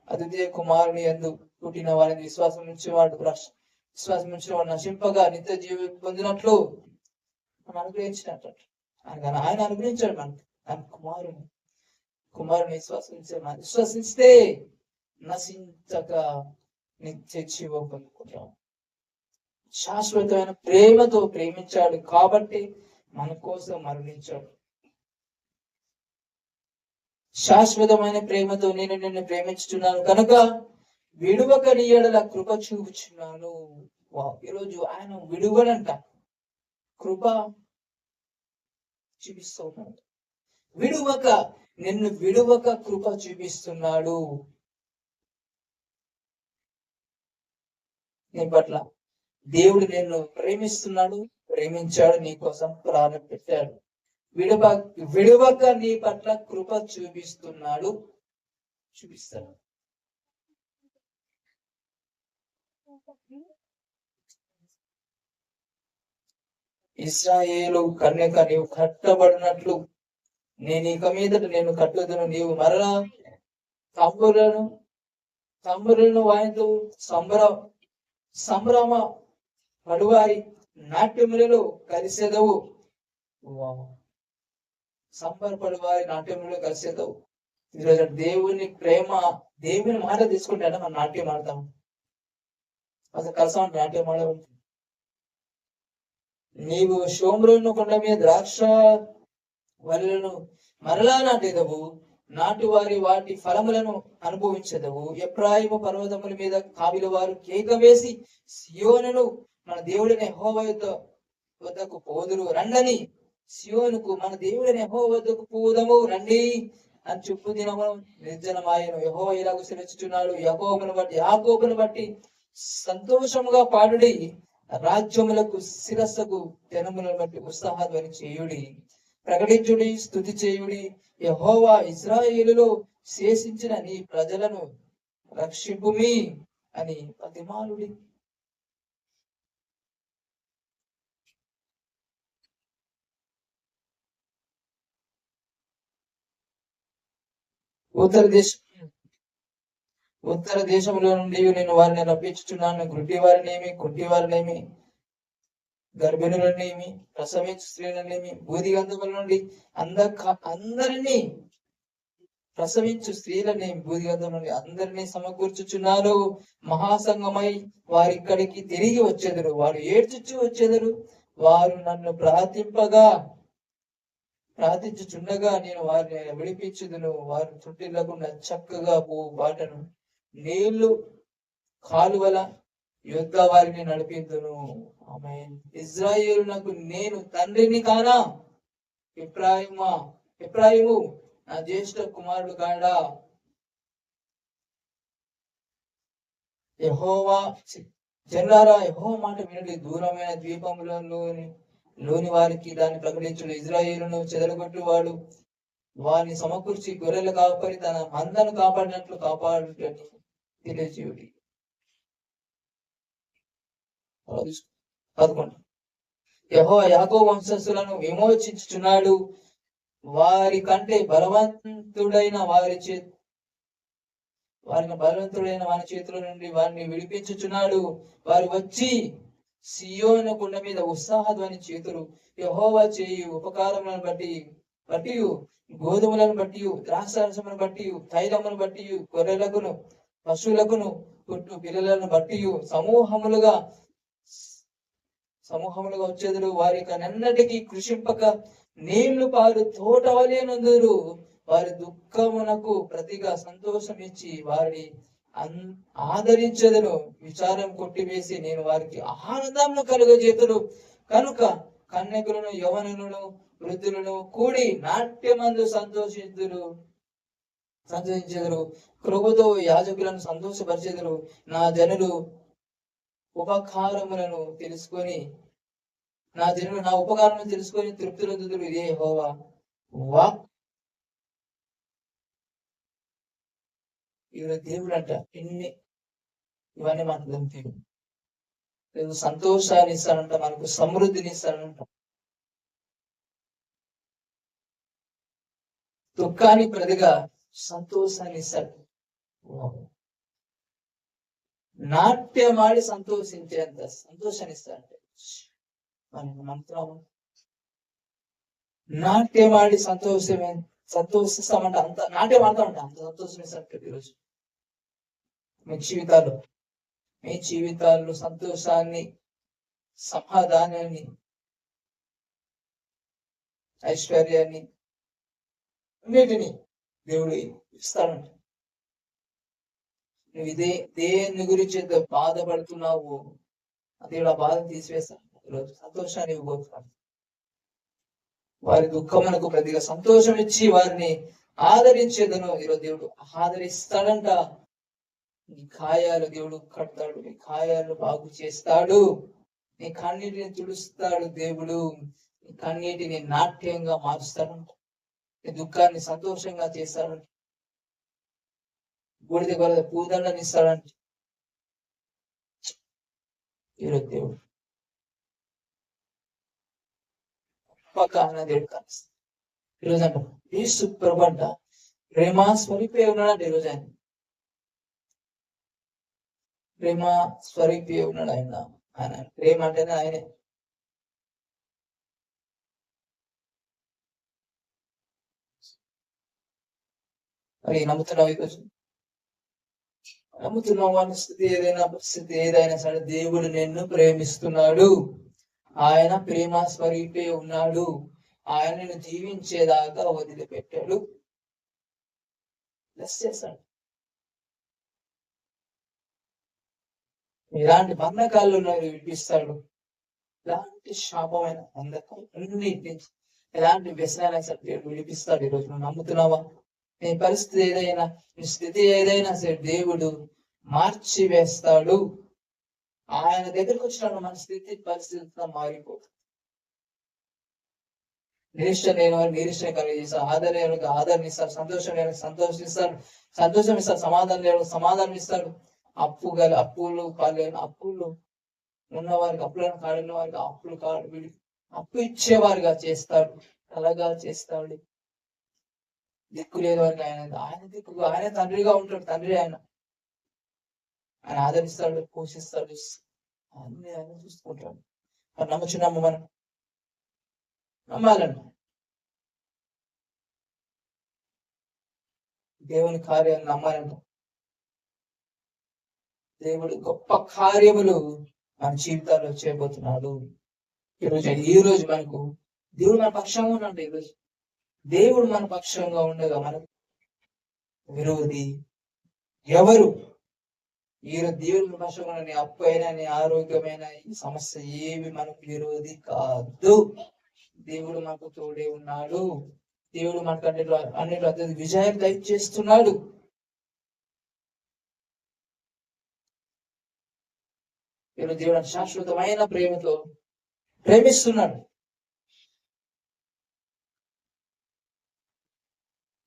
అద్వితీయ కుమారుని యందు పుట్టిన వారిని విశ్వాసం ఉంచిన వాడు నశింపగా నిత్య జీవి పొందినట్లు మనం అనుగ్రహించినట్టు. ఆయన అనుగ్రహించాడు మనకి ఆయన కుమారుని విశ్వసిస్తే నశించక నిత్య జీవం పొందుకుంటాం. శాశ్వతమైన ప్రేమతో ప్రేమించాడు కాబట్టి మన కోసం మరణించాడు. శాశ్వతమైన ప్రేమతో నేను నిన్ను ప్రేమించుచున్నాను కనుక విడువక నీ యెడల కృప చూపుచున్నాను. ఈరోజు ఆయన విడువడంట, కృప చూపిస్తూ ఉన్నాడు. నిన్ను విడువక కృప చూపిస్తున్నాడు నీ పట్ల. దేవుడు నిన్ను ప్రేమిస్తున్నాడు, ప్రేమించాడు, నీ కోసం ప్రాణం పెట్టాడు. విడువక నీ పట్ల కృప చూపిస్తాడు. ఇశ్రాయేలు కన్యక నీవు కట్టబడినట్లు నేను ఇక మీదట నేను కట్టుదును. నీవు మరలా తంబులను వాయిస్తూ సంభ్రమ పడువారి నాట్యములలో కలిసేదవు. సంబరపడువారి నాట్యములలో కలిసేదవు. ఈరోజు దేవుని మాట తీసుకుంటే మనం నాట్యం ఆడతాం. అసలు కలిసా ఉంటే నాట్యం ఆడ. నీవు షోమ్రోను కొండ మీద ద్రాక్ష వలలను మరలా నాటేదవు. నాటు వాటి ఫలములను అనుభవించదవు. ఎఫ్రాయిము పర్వతముల మీద కావిల వారు కేక వేసి సియోనును మన దేవుడిని యెహోవా వద్దకు పోదురు రండని సియోనుకు మన దేవుడిని యెహోవా వద్దకు పోదాము రండి అని చెప్పు దినము నిర్జనమాయను. యెహోవా ఇలాగ సెలవిస్తున్నాడు, యాకోబును బట్టి సంతోషముగా పాడుడి, రాజ్యములకు శిరస్సుకు జనములను బట్టి ఉత్సాహధ్వని చేయుడి, ప్రకటించుడి, స్తుతి చేయుడి. యెహోవా ఇశ్రాయేలులో శేషించిన నీ ప్రజలను రక్షింపుమి అని బతిమాలుడి. ఉత్తర దేశంలో నుండి నేను వారిని రప్పించుచున్నాను. గుడ్డి వారినేమి, కుంటి వారినేమి, గర్భిణులనేమి, ప్రసవించు స్త్రీలనేమి, బూదిగంధముల నుండి అందరినీ ప్రసవించు స్త్రీలని బూదిగంధం నుండి అందరినీ సమకూర్చుచున్నారు. మహాసంగమై వారిక్కడికి తిరిగి వచ్చేదరు. వారు ఏడ్చుచు వచ్చేదరు. వారు నన్ను ప్రార్థించుచుండగా నేను వారిని విడిపించుదును. వారు చుట్టిల్లకుండా చక్కగా పో బాటను నీళ్లు కాలువల యుద్ధ వారిని నడిపిందును. ఆమేన్. ఇశ్రాయేలునకు నేను తండ్రిని కానా? ఎఫ్రాయిము నా జ్యేష్ఠ కుమారుడు కాడా? యెహోవా జనులారా, యెహోవా మాట వినండి. దూరమైన ద్వీపములోని వారికి దాన్ని ప్రకటించుడు. ఇశ్రాయేలును చెదరగొట్టువాడు వారిని సమకూర్చి గొర్రెలు కాపరి తన మందను కాపాడినట్లు కాపాడుటని తెలియజేయుడి. 11. యెహోవా యాకోబు వంశస్థులను విమోచించుచున్నాడు. వారి కంటే బలవంతుడైన వారి చేతుల నుండి వారిని విడిపించుచున్నాడు. వారు వచ్చి సియోను కొండ మీద ఉత్సాహధ్వని చేతులు. యెహోవా చేయు ఉపకారములను బట్టి గోధుమలను బట్టి, ద్రాక్షారసమును బట్టి, తైలమును బట్టి, గొర్రెలకును పశువులకును పుట్టు పిల్లలను బట్టి సమూహములుగా వచ్చేదురు. వారి కన్నటికి కృషింపక నీళ్లు పారు తోట వలె నందురు. వారి దుఃఖమునకు ప్రతిగా సంతోషం ఇచ్చి వారిని ఆదరించదును. విచారం కొట్టివేసి నేను వారికి ఆనందమును కలుగజేతును. కనుక కన్యకులను, యవనులను, వృద్ధులను కూడి నాట్యమందు సంతోషించెదరు. కృపతో యాజకులను సంతోషపరిచెదరు. నా జనులు ఉపకారములను తెలుసుకొని తృప్తులందుదురు. ఇదే యెహోవా వాక్. దేవుడు అంట ఇవన్నీ మనకు సంతోషాన్ని ఇస్తాడంట, మనకు సమృద్ధిని ఇస్తాడంట. దుఃఖానికి ప్రతిగా సంతోషాన్ని ఇస్తాడు. నాట్యమాడి సంతోషించేంత సంతోషాన్ని ఇస్తాడంటే మంత్రం. నాట్యమాడి సంతోషిస్తామంటే అంత నాట్యం ఆడతా ఉంటా, అంత సంతోషం ఇస్తాడు. ఈరోజు మీ జీవితాల్లో సంతోషాన్ని, సమాధానాన్ని, ఐశ్వర్యాన్ని అన్నిటినీ దేవుడు ఇస్తాడంట. నువ్వు దేని గురించి బాధపడుతున్నావు, దేవుడు ఆ బాధను తీసివేస్తాడు. ఈరోజు సంతోషాన్ని ఇవ్వబోతున్నాడు. వారి దుఃఖమునకు ప్రతిగా సంతోషం ఇచ్చి వారిని ఆదరించేదను. ఈరోజు దేవుడు ఆదరిస్తాడంట. నీ గాయాలు దేవుడు కడతాడు, నీ గాయాలు బాగు చేస్తాడు, నీ కన్నీటిని తుడుస్తాడు. దేవుడు నీ కన్నీటిని నాట్యంగా మారుస్తాడంట. నీ దుఃఖాన్ని సంతోషంగా చేస్తాడంట. బూడిద కొలత పూదండని ఇస్తాడంట ఈరోజు దేవుడు. దేవుడు కనిపిస్తాడు ఈరోజు అంట. యేసు ప్రభు అంట ప్రేమ స్వరూపే ఉన్నాడంట. ఈరోజు ఆయన ప్రేమ స్వరూపే ఉన్నాడు. ఆయన ప్రేమ అంటేనే ఆయనే. మరి నమ్ముతున్నావు ఈరోజు? నమ్ముతున్నావు పరిస్థితి ఏదైనా సరే దేవుడు నిన్ను ప్రేమిస్తున్నాడు. ఆయన ప్రేమ స్వరూపే ఉన్నాడు. ఆయన నిన్ను జీవించేదాకా వదిలిపెట్టాడు, బ్లెస్ చేస్తాడు. ఇలాంటి బంధకాల్లో విడిపిస్తాడు. ఇలాంటి శాపమైన బంధకాలు అన్నిటి నుంచి ఎలాంటి వ్యసనాలైనా సరే దేవుడు విడిపిస్తాడు. ఈరోజు నువ్వు నమ్ముతున్నావా? నీ పరిస్థితి ఏదైనా, నీ స్థితి ఏదైనా సరే దేవుడు మార్చి వేస్తాడు. ఆయన దగ్గరకు వచ్చినప్పుడు మన స్థితి పరిస్థితి మారిపోతుంది. నిరీక్షణ లేని వారికి నిరీక్షణ కలిగిస్తారు, ఆదరణ లేని వారికి ఆదరణ ఇస్తారు, సంతోషం లేని వారికి సంతోషం ఇస్తాడు, సమాధానం లేని వారికి సమాధానం ఇస్తాడు. అప్పులు కాలేని అప్పులు ఉన్న వారికి, అప్పులను కాడిన వారికి అప్పు ఇచ్చేవారుగా చేస్తాడు, అలాగా చేస్తాడు. దిక్కు లేని వారికి ఆయన దిక్కు, ఆయన తండ్రిగా ఉంటాడు. తండ్రి ఆయన ఆదరిస్తాడు, పోషిస్తాడు, అన్ని ఆయన చూసుకుంటాడు. మరి నమ్ముచున్నాము మనం? నమ్మాలండి. దేవుని కార్యాలు నమ్మాలంట. దేవుడు గొప్ప కార్యములు మన జీవితాల్లో చేయబోతున్నాడు. ఈ రోజు మనకు దేవుడు మన పక్షంగా ఉన్నాడు. ఈరోజు దేవుడు మన పక్షంగా ఉండగా మనకు విరోధి ఎవరు? ఈరోజు దేవుడు మన పక్షంగా ఉన్న నీ అప్పు అయినా, నీ ఆరోగ్యమైన ఈ సమస్య ఏవి మనకు విరోధి కాదు. దేవుడు మనకు తోడే ఉన్నాడు. దేవుడు మనకు అన్నిట్లో అత్యంత విజయం దయచేస్తున్నాడు. ఈరోజు దేవుడు శాశ్వతమైన ప్రేమతో ప్రేమిస్తున్నాడు.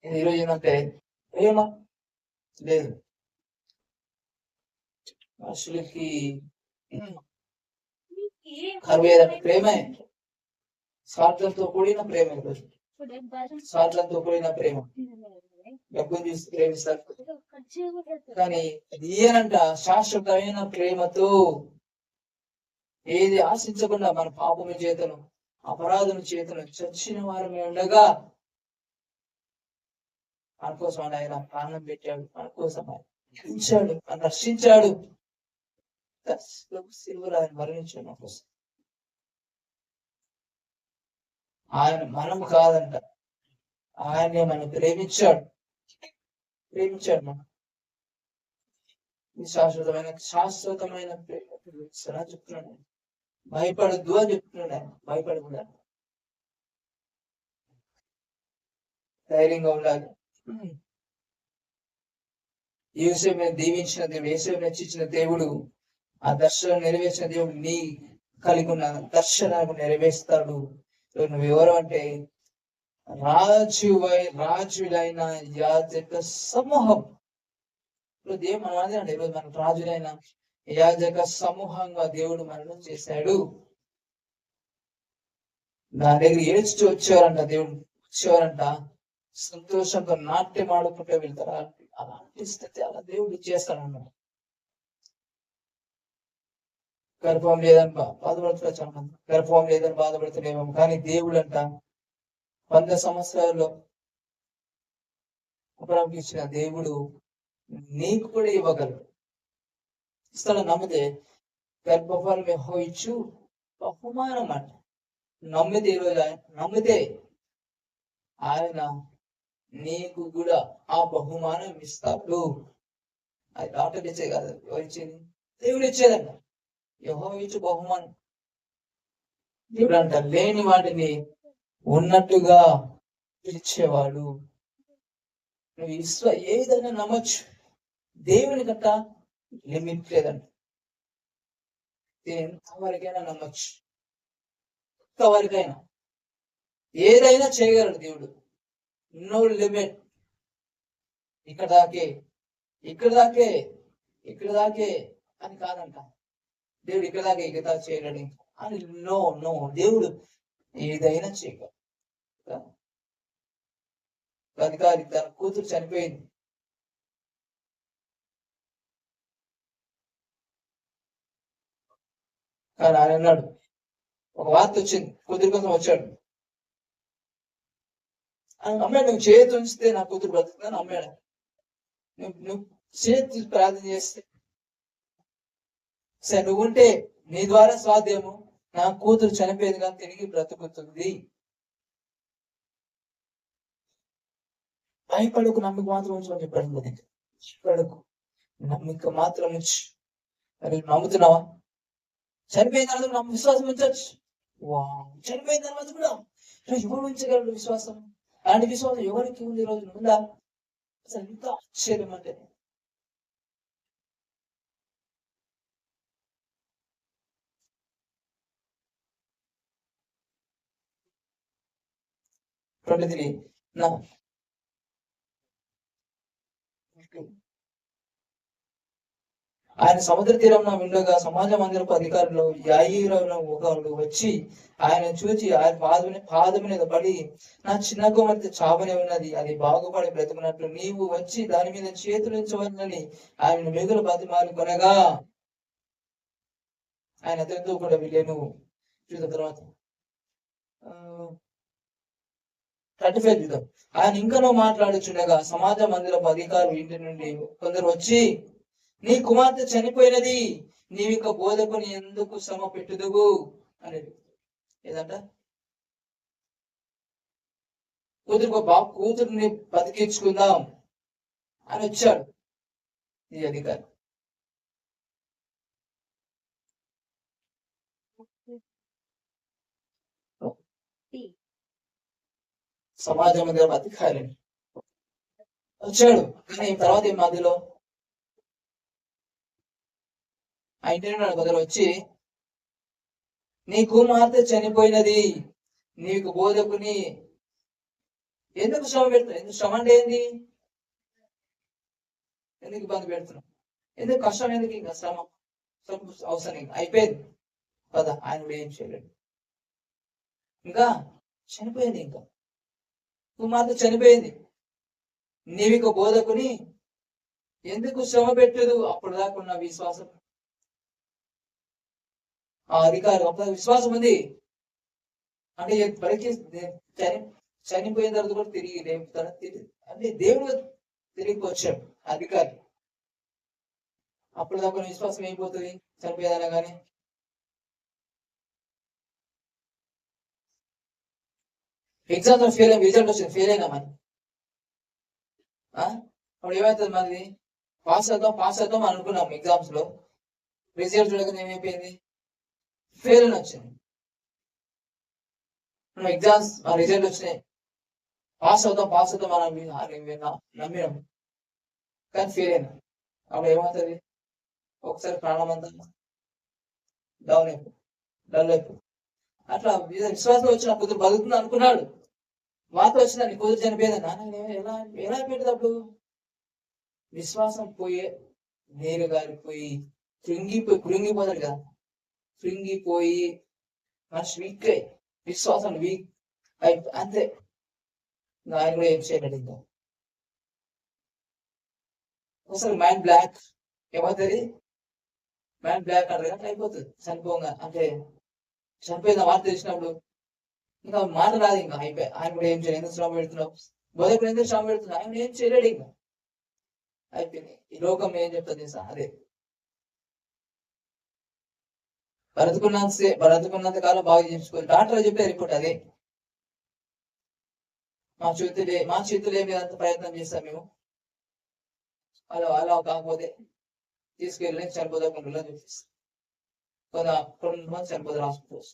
ఈరోజు ఏంటంటే ప్రేమ లేదు. మనుషులకి కరువేదంటే ప్రేమే, స్వార్థంతో కూడిన ప్రేమ. ఈరోజు స్వార్థంతో కూడిన ప్రేమ, డబ్బును చూసి ప్రేమిస్తారు. కానీ ఈయనంట శాశ్వతమైన ప్రేమతో ఏది ఆశించకుండా మన పాపము చేతను, అపరాధము చేతను చచ్చిన వారమే ఉండగా మన కోసం ఆయన ప్రాణం పెట్టాడు, మన కోసం ఆయన రక్షించాడు. సిల్వర్ ఆయన మరణించాడు మన కోసం. ఆయన మనము కాదంట, ఆయనే మనం ప్రేమించాడు మనం. శాశ్వతమైన ప్రేమ చెప్తున్నాడు. భయపడద్దు అని చెప్తున్నాడు ఆయన. భయపడకుండా ధైర్యంగా ఉండాలి. యేసు మీద దీవించిన దేవుడు, యేసు రక్షించిన దేవుడు, ఆ దర్శనం నెరవేర్చిన దేవుడు నీ కలిగి ఉన్న దర్శనాన్ని నెరవేరుస్తాడు. నువ్వు ఎవరు అంటే రాజులైన యాజక సమూహం. దేవుడు మనం అదే ఈరోజు మన రాజులైన యాజక సమూహంగా దేవుడు మనల్ని చేశాడు. నా దగ్గర ఏడ్చి వచ్చేవారంట, దేవుడు వచ్చేవారంట సంతోషంతో నాట్యం ఆడుకుంటూ వెళ్తారు. అలాంటి స్థితి అలా దేవుడు చేస్తాడన్నమాట. గర్భం లేదని బాధపడుతున్నారు చాలా మంది. గర్భం లేదని బాధపడుతున్నామో, కానీ దేవుడు అంట 100 సంవత్సరాల్లో అబ్రాహాముకి ఇచ్చిన దేవుడు నీకు కూడా ఇవ్వగలడు. ఇస్తాడు. నమ్మితే గర్భఫలం ఇచ్చు బహుమానం అంట. నమ్మితే ఈరోజు నమ్మితే ఆయన నీకు కూడా ఆ బహుమానం ఇస్తాడు. అది డాక్టర్ ఇచ్చే కాదు, ఎవరు ఇచ్చేది? దేవుడు ఇచ్చేదంట. యెహోవా ఇచ్చు బహుమానం. దేవుడు అంట లేని వాటిని ఉన్నట్టుగా పిలిచేవాడు. నువ్వు ఏదైనా నమ్మచ్చు. దేవుని గట్ట లిమిట్ లేదంట. ఎంతవరకైనా నమ్మచ్చు, ఎంతవరకైనా ఏదైనా చేయగలడు దేవుడు. No limit. ఇక్కడ దాకే అని కాదంట. దేవుడు ఇక్కడ దాకా చేయగలడు అని నో దేవుడు ఏదైనా చేయగలడు. అధికారి తన కూతురు చనిపోయింది. కానీ ఆయన అన్నాడు, ఒక వార్త వచ్చింది, కూతురు కోసం వచ్చాడు. అమ్మాయి నువ్వు చేతి ఉంచితే నా కూతురు బ్రతుకుతుందని అమ్మాడు. నువ్వు చేతి ప్రార్థన చేస్తే సరే నువ్వుంటే నీ ద్వారా సాధ్యము, నా కూతురు చనిపోయింది కానీ తిరిగి బ్రతుకుతుంది. భయపడకు, నమ్మిక మాత్రం ఉంచు అని చెప్పాడు. భయపడకు, నమ్మిక మాత్రం ఉంచు. మరి నమ్ముతున్నావా? చనిపోయిన తర్వాత విశ్వాసం ఉంచచ్చు. చనిపోయిన తర్వాత కూడా ఎవరు ఉంచగలడు విశ్వాసం? అలాంటి విశ్వాసం ఎవరికి ఉంది? రోజు ఉందా? అసలు ఎంత ఆశ్చర్యం అంటే, ప్రొద్దుతిని నా ఆయన సముద్ర తీరంలో ఉండగా సమాజ మందిరపు అధికారులు యాయీరును ఒకరు వచ్చి ఆయన చూచి ఆయన పాదము మీద పడి, నా చిన్న కుమార్తె చావనే ఉన్నది, అది బాగుపడి బ్రతుకున్నట్లు నీవు వచ్చి దాని మీద చేతులుంచవలని ఆయన మిగులు బతిమాలు కొనగా ఆయన అతనితో కూడా వెళ్ళాను. చూసిన తర్వాత 35 చూద్దాం. ఆయన ఇంకనో మాట్లాడుచుండగా సమాజ మందిరపు అధికారులు ఇంటి నుండి కొందరు వచ్చి, నీ కుమార్తె చనిపోయినది, నీవిక బోధకుని ఎందుకు శ్రమ పెట్టుదువు అనేది. ఏదంట? కూతురుని బతికించుకుందాం అని వచ్చాడు ఈ అధికారి. సమాజ మందిరం అధికారి వచ్చాడు. కానీ తర్వాత ఈ మధ్యలో ఆ ఇంటి కొందరు వచ్చి, నీ కుమార్తె చనిపోయినది, నీకు బోధకుని ఎందుకు శ్రమ పెడుతున్నావు? ఎందుకు శ్రమ అంటే ఏంది? ఎందుకు ఇబ్బంది పెడుతున్నావు? ఎందుకు కష్టం? ఎందుకు ఇంకా శ్రమ అవసరం? ఇంకా అయిపోయింది కదా. ఆయన కూడా ఏం చేయలేడు. ఇంకా చనిపోయింది, ఇంకా కుమార్తె చనిపోయింది, నీవిక బోధకుని ఎందుకు శ్రమ పెట్టదు? అప్పుడు దాకా ఉన్న విశ్వాసం, ఆ అధికారి అప్పుడు విశ్వాసం ఉంది అంటే పరికి చనిపోయిన తర్వాత కూడా తిరిగి లేపుతాడు అంటే దేవుడు తిరిగి వచ్చాడు అధికారి. అప్పుడు దాకా విశ్వాసం అయిపోతుంది చనిపోయేదనా కానీ. ఎగ్జామ్స్ లో ఫెయిల్ అయ్యి రిజల్ట్ వచ్చింది, ఫెయిల్ అయినా మరి అప్పుడు ఏమవుతుంది? మనది పాస్ అవుతాం అనుకున్నాం ఎగ్జామ్స్ లో, రిజల్ట్ చూడగానే ఏమైపోయింది? ఫెయిల్ అని వచ్చింది. మనం ఎగ్జామ్స్ ఆ రిజల్ట్ వచ్చినాయి, పాస్ అవుతాం నమ్మినాం, కానీ ఫెయిల్ అయినా. అప్పుడు ఏమవుతుంది? ఒకసారి ప్రాణం అంతా డౌన్ డల్ అయిపో. అట్లా విశ్వాసం వచ్చిన కూతురు బతుకుతుంది అనుకున్నాడు, వాత వచ్చిందని కూతురు చనిపోయేదన్నా ఎలా ఎలా అయిపోయింది? అప్పుడు విశ్వాసం పోయే నీరు గారిపోయి కృంగిపోతాడు కదా, కృంగిపోయి మనిషి వీక్ అయి విశ్వాసం వీక్ అయి అంతే. ఆయన కూడా ఏం చేయలేడు. ఇంకా ఒకసారి మైండ్ బ్లాక్ ఏమవుతుంది? మైండ్ బ్లాక్ అంటారు అట్లా అయిపోతుంది చనిపోగా. అంటే చనిపోయింది వార్త తెలిసినప్పుడు ఇంకా మాట రాదు, ఇంకా అయిపోయి. ఆయన కూడా ఏం చేయలేదు. ఎందుకు శ్రమ పెడుతున్నావు? బోధకుడు ఎందుకు శ్రమ పెడుతున్నావు? ఆయన ఏం చేయలేడు. ఇంకా అయిపోయింది. ఈ లోకం ఏం చెప్తుంది సార్? అదే బ్రతుకున్నంత కాలం బాగా చేయించుకోవాలి. డాక్టర్ చెప్పే రిపోర్ట్ అదే. మా చేతులు ఏమి అంత ప్రయత్నం చేస్తాం మేము, అలా కాకపోతే తీసుకెళ్ళి చనిపోదాకుండా చూపిస్తాం. కొంతమంది చనిపోతారు హాస్పిటల్స్,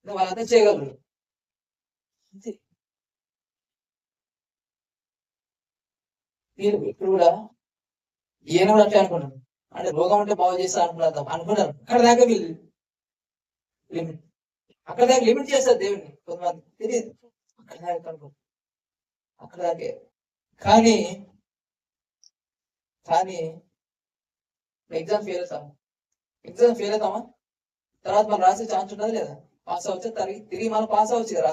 వాళ్ళంతా చేయగలరు అంతే. మీరు ఇప్పుడు కూడా ఈయన కూడా అట్లా అనుకున్నాను, అంటే రోగం అంటే బాగు చేస్తా అనుకున్నారు. అక్కడ దాకా వీళ్ళు లిమిట్, అక్కడ దాకా లిమిట్ చేస్తారు దేవుడిని. కొంతమంది తెలియదు, అక్కడ దాకా అనుకో, అక్కడ దాకే. కానీ ఎగ్జామ్ ఫెయిల్ అవుతామా? తర్వాత మనం రాసే ఛాన్స్ ఉంటుంది లేదా? పాస్ అవ్వచ్చా? తిరిగి మనం పాస్ అవ్వచ్చు కదా,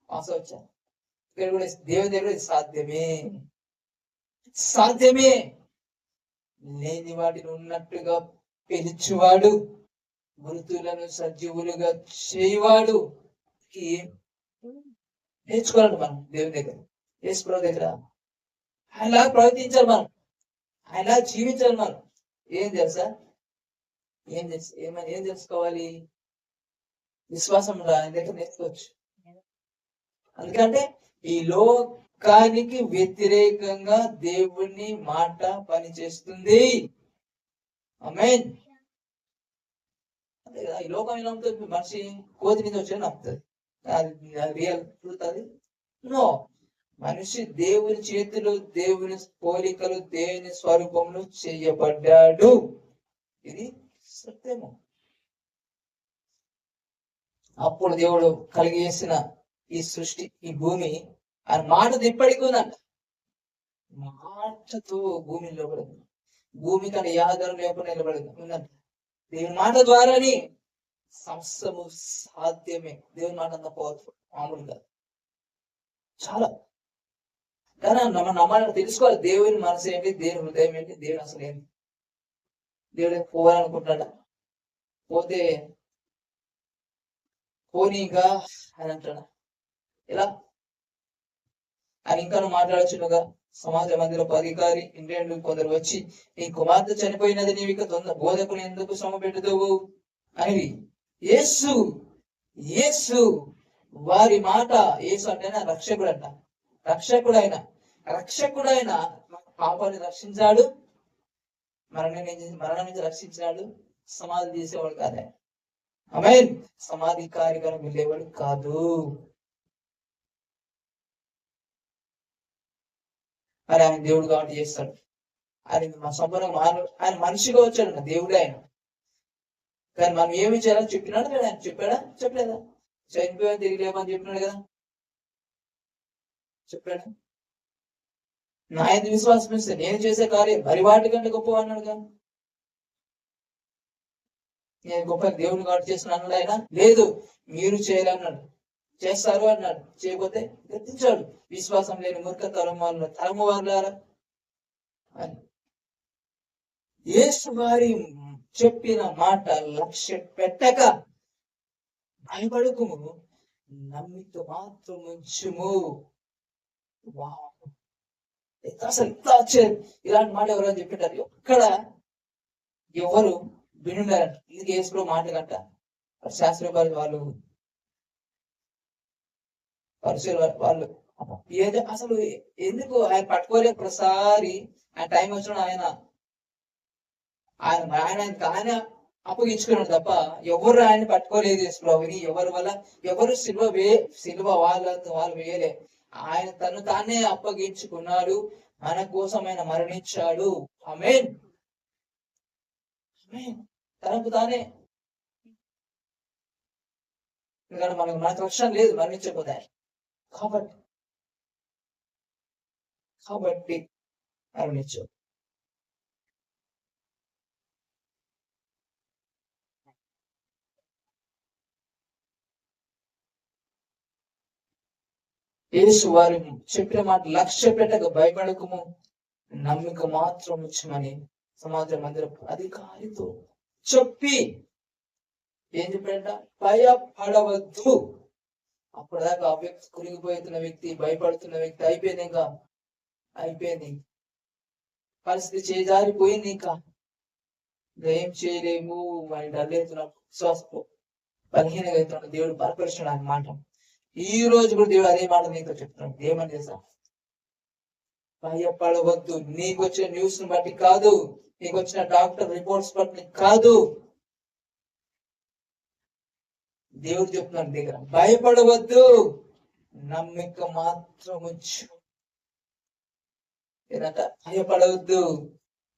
పాస్ అవ్వచ్చా? ఇక్కడ కూడా దేవుని దగ్గర సాధ్యమే లేని వాటిని ఉన్నట్టుగా పిలుచువాడు, మృతులను సజీవులుగా చేయవాడు. నేర్చుకోవాలండి మనం దేవుని దగ్గర, యేసుప్రభువు దగ్గర. ఆయనలా ప్రవర్తించాలి మనం, ఆయనలా జీవించాలి మనం. ఏం తెలుసా? ఏం తెలుసుకోవాలి? విశ్వాసం ఆయన దగ్గర నేర్చుకోవచ్చు. అందుకంటే ఈ లోకానికి వ్యతిరేకంగా దేవుని మాట పనిచేస్తుంది. ఆమేన్. అంతే కదా. ఈ లోకం ఎలా నమ్ముతుంది? మనిషి కోతి నుంచి వచ్చి నమ్ముతుంది. అది రియల్ ట్రూత్ అది? నో. మనిషి దేవుని చేతులు, దేవుని పోలికలు, దేవుని స్వరూపంలో చేయబడ్డాడు. ఇది సత్యము. అప్పుడు దేవుడు కలిగేసిన ఈ సృష్టి, ఈ భూమి ఆయన మాట ఇప్పటికీ ఉందంట. మాటతో భూమి నిలబడింది. భూమి కన్నా ఏ ఆధారం లేకుండా నిలబడింది ఉందంట. దేవుని మాట ద్వారానే సమస్తము సాధ్యమే. దేవుని మాట అంత పవర్ఫుల్, మామూలుగా చాలా. కానీ మనం నమ్మాలని తెలుసుకోవాలి. దేవుని మనసు ఏంటి, దేవుని హృదయం ఏంటి, దేవుని అసలు ఏంటి. దేవుడు పోవాలనుకుంటాడా? పోతే పోనీ ఇంకా అని అంటాడా? ఇలా ఆయన ఇంకా మాట్లాడచ్చునుగా. సమాజ మందిరపు అధికారి ఇండియన్లు కొందరు వచ్చి, నీ కుమార్తె చనిపోయినది, నీవు ఇక బోధకుని ఎందుకు శ్రమ పెట్టుదువు అని యేసు యేసు వారి మాట. యేసు అంటే రక్షకుడు అంట. రక్షకుడైన పాపాన్ని రక్షించాడు, మరణం నుంచి రక్షించాడు. సమాధి చేసేవాడు కాదే. ఆమేన్. సమాధి కార్యక్రమం వెళ్ళేవాడు కాదు. మరి ఆయన దేవుడు కాబట్టి చేస్తాడు. ఆయన సంపూర్ణంగా ఆయన మనిషిగా వచ్చాడు, దేవుడే ఆయన. కానీ మనం ఏమి చేయాలని చెప్పినాడు కదా? ఆయన చెప్పాడా? చెప్పలేదా? చనిపోయాను తిరిగి లేమని చెప్పినాడు కదా? చెప్పాడు. నా ఆయన విశ్వాసం ఇస్తే నేను చేసే కార్యం మరి వాటి కంటే గొప్ప అన్నాడు కదా. నేను గొప్ప దేవుని కాబట్టి చేస్తున్నాను అన్నాడు ఆయన? లేదు, మీరు చేయాలన్నాడు. చేస్తారు అన్నాడు. చేయకపోతే గద్దించాడు. విశ్వాసం లేని మూర్ఖ తరము వారులారా అని. యేసు వారి చెప్పిన మాట లక్ష్య పెట్టక భయపడకుము, నమ్మిక మాత్రం ఉంచుము. అసలు ఇంత ఆశ్చర్యం. ఇలాంటి మాట ఎవరైనా చెప్పింటారు? ఎక్కడ ఎవరు వినున్నారంట. ఇది యేసులో మాట కంట. శాస్త్రకారు వాళ్ళు వాళ్ళు ఏదో అసలు ఎందుకు ఆయన పట్టుకోలేదు. ప్రతిసారి ఆయన టైం వచ్చిన ఆయన ఆయన అప్పగించుకున్నాడు తప్ప ఎవరు ఆయన పట్టుకోలేదు. యేసుప్రభుని ఎవరి వల్ల ఎవరు సిల్వ వాళ్ళు వేయలే. ఆయన తను తానే అప్పగించుకున్నాడు. మన కోసం ఆయన మరణించాడు. ఆమేన్. తనకు తానే. ఎందుకంటే మనకు రక్షణ లేదు మరణించకపోతే. కాబట్టి మరణించాడు. యేసు వారి చెప్పిన మాట లక్ష్య పెట్టక భయపడకము, నమ్మిక మాత్రం ఉంచమని సమాజ మందిర అధికారితో చెప్పి ఏం చెప్పాడంట? భయపడవద్దు. అప్పటిదాకా ఆ వ్యక్తి కురిగిపోతున్న వ్యక్తి, భయపడుతున్న వ్యక్తి అయిపోయింది. ఇంకా అయిపోయింది. పరిస్థితి చేజారిపోయింది. ఇంకా ఏం చేయలేము అని డల్లేతున్నాడు. విశ్వాసపు బలహీనగా అవుతున్నాడు. దేవుడు బలపరుచున్నాడు ఆయన మాట. ఈ రోజు కూడా దేవుడు అదే మాట నీతో చెప్తున్నాడు. ఏమని చేస్తా? భయపడవద్దు. నీకు వచ్చిన న్యూస్ ని బట్టి కాదు, నీకు వచ్చిన డాక్టర్ రిపోర్ట్స్ బట్టి కాదు. దేవుడు చెప్తున్నాడు దగ్గర, భయపడవద్దు, నమ్మిక మాత్రం ఉంచు. ఏదంట? భయపడవద్దు,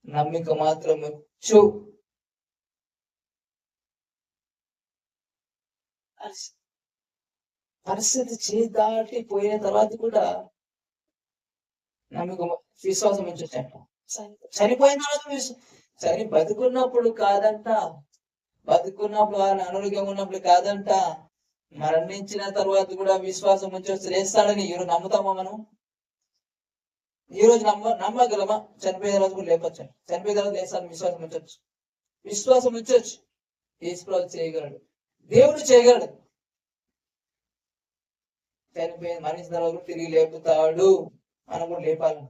నమ్మిక మాత్రం ఉంచు. పరిస్థితి చేదాటిపోయిన తర్వాత కూడా నమ్మిక విశ్వాసం ఉంచొచ్చంట. చనిపోయిన తర్వాత బతుకున్నప్పుడు కాదంట. బతుకున్నప్పుడు వాళ్ళ అనారోగ్యంగా ఉన్నప్పుడు కాదంట. మరణించిన తర్వాత కూడా విశ్వాసం ఉంచొచ్చు. లేస్తాడని ఈరోజు నమ్ముతామా మనం? ఈ రోజు నమ్మగలమా? చనిపోయిన తర్వాత కూడా లేపచ్చు. చనిపోయిన తర్వాత లేస్తాడని విశ్వాసం ఉంచొచ్చు. విశ్వాసం ఉంచొచ్చు. యేసుప్రభువు చేయగలడు, దేవుడు చేయగలడు. చనిపోయిన మరణించిన తర్వాత తిరిగి లేపుతాడు. మనం కూడా లేపాలి.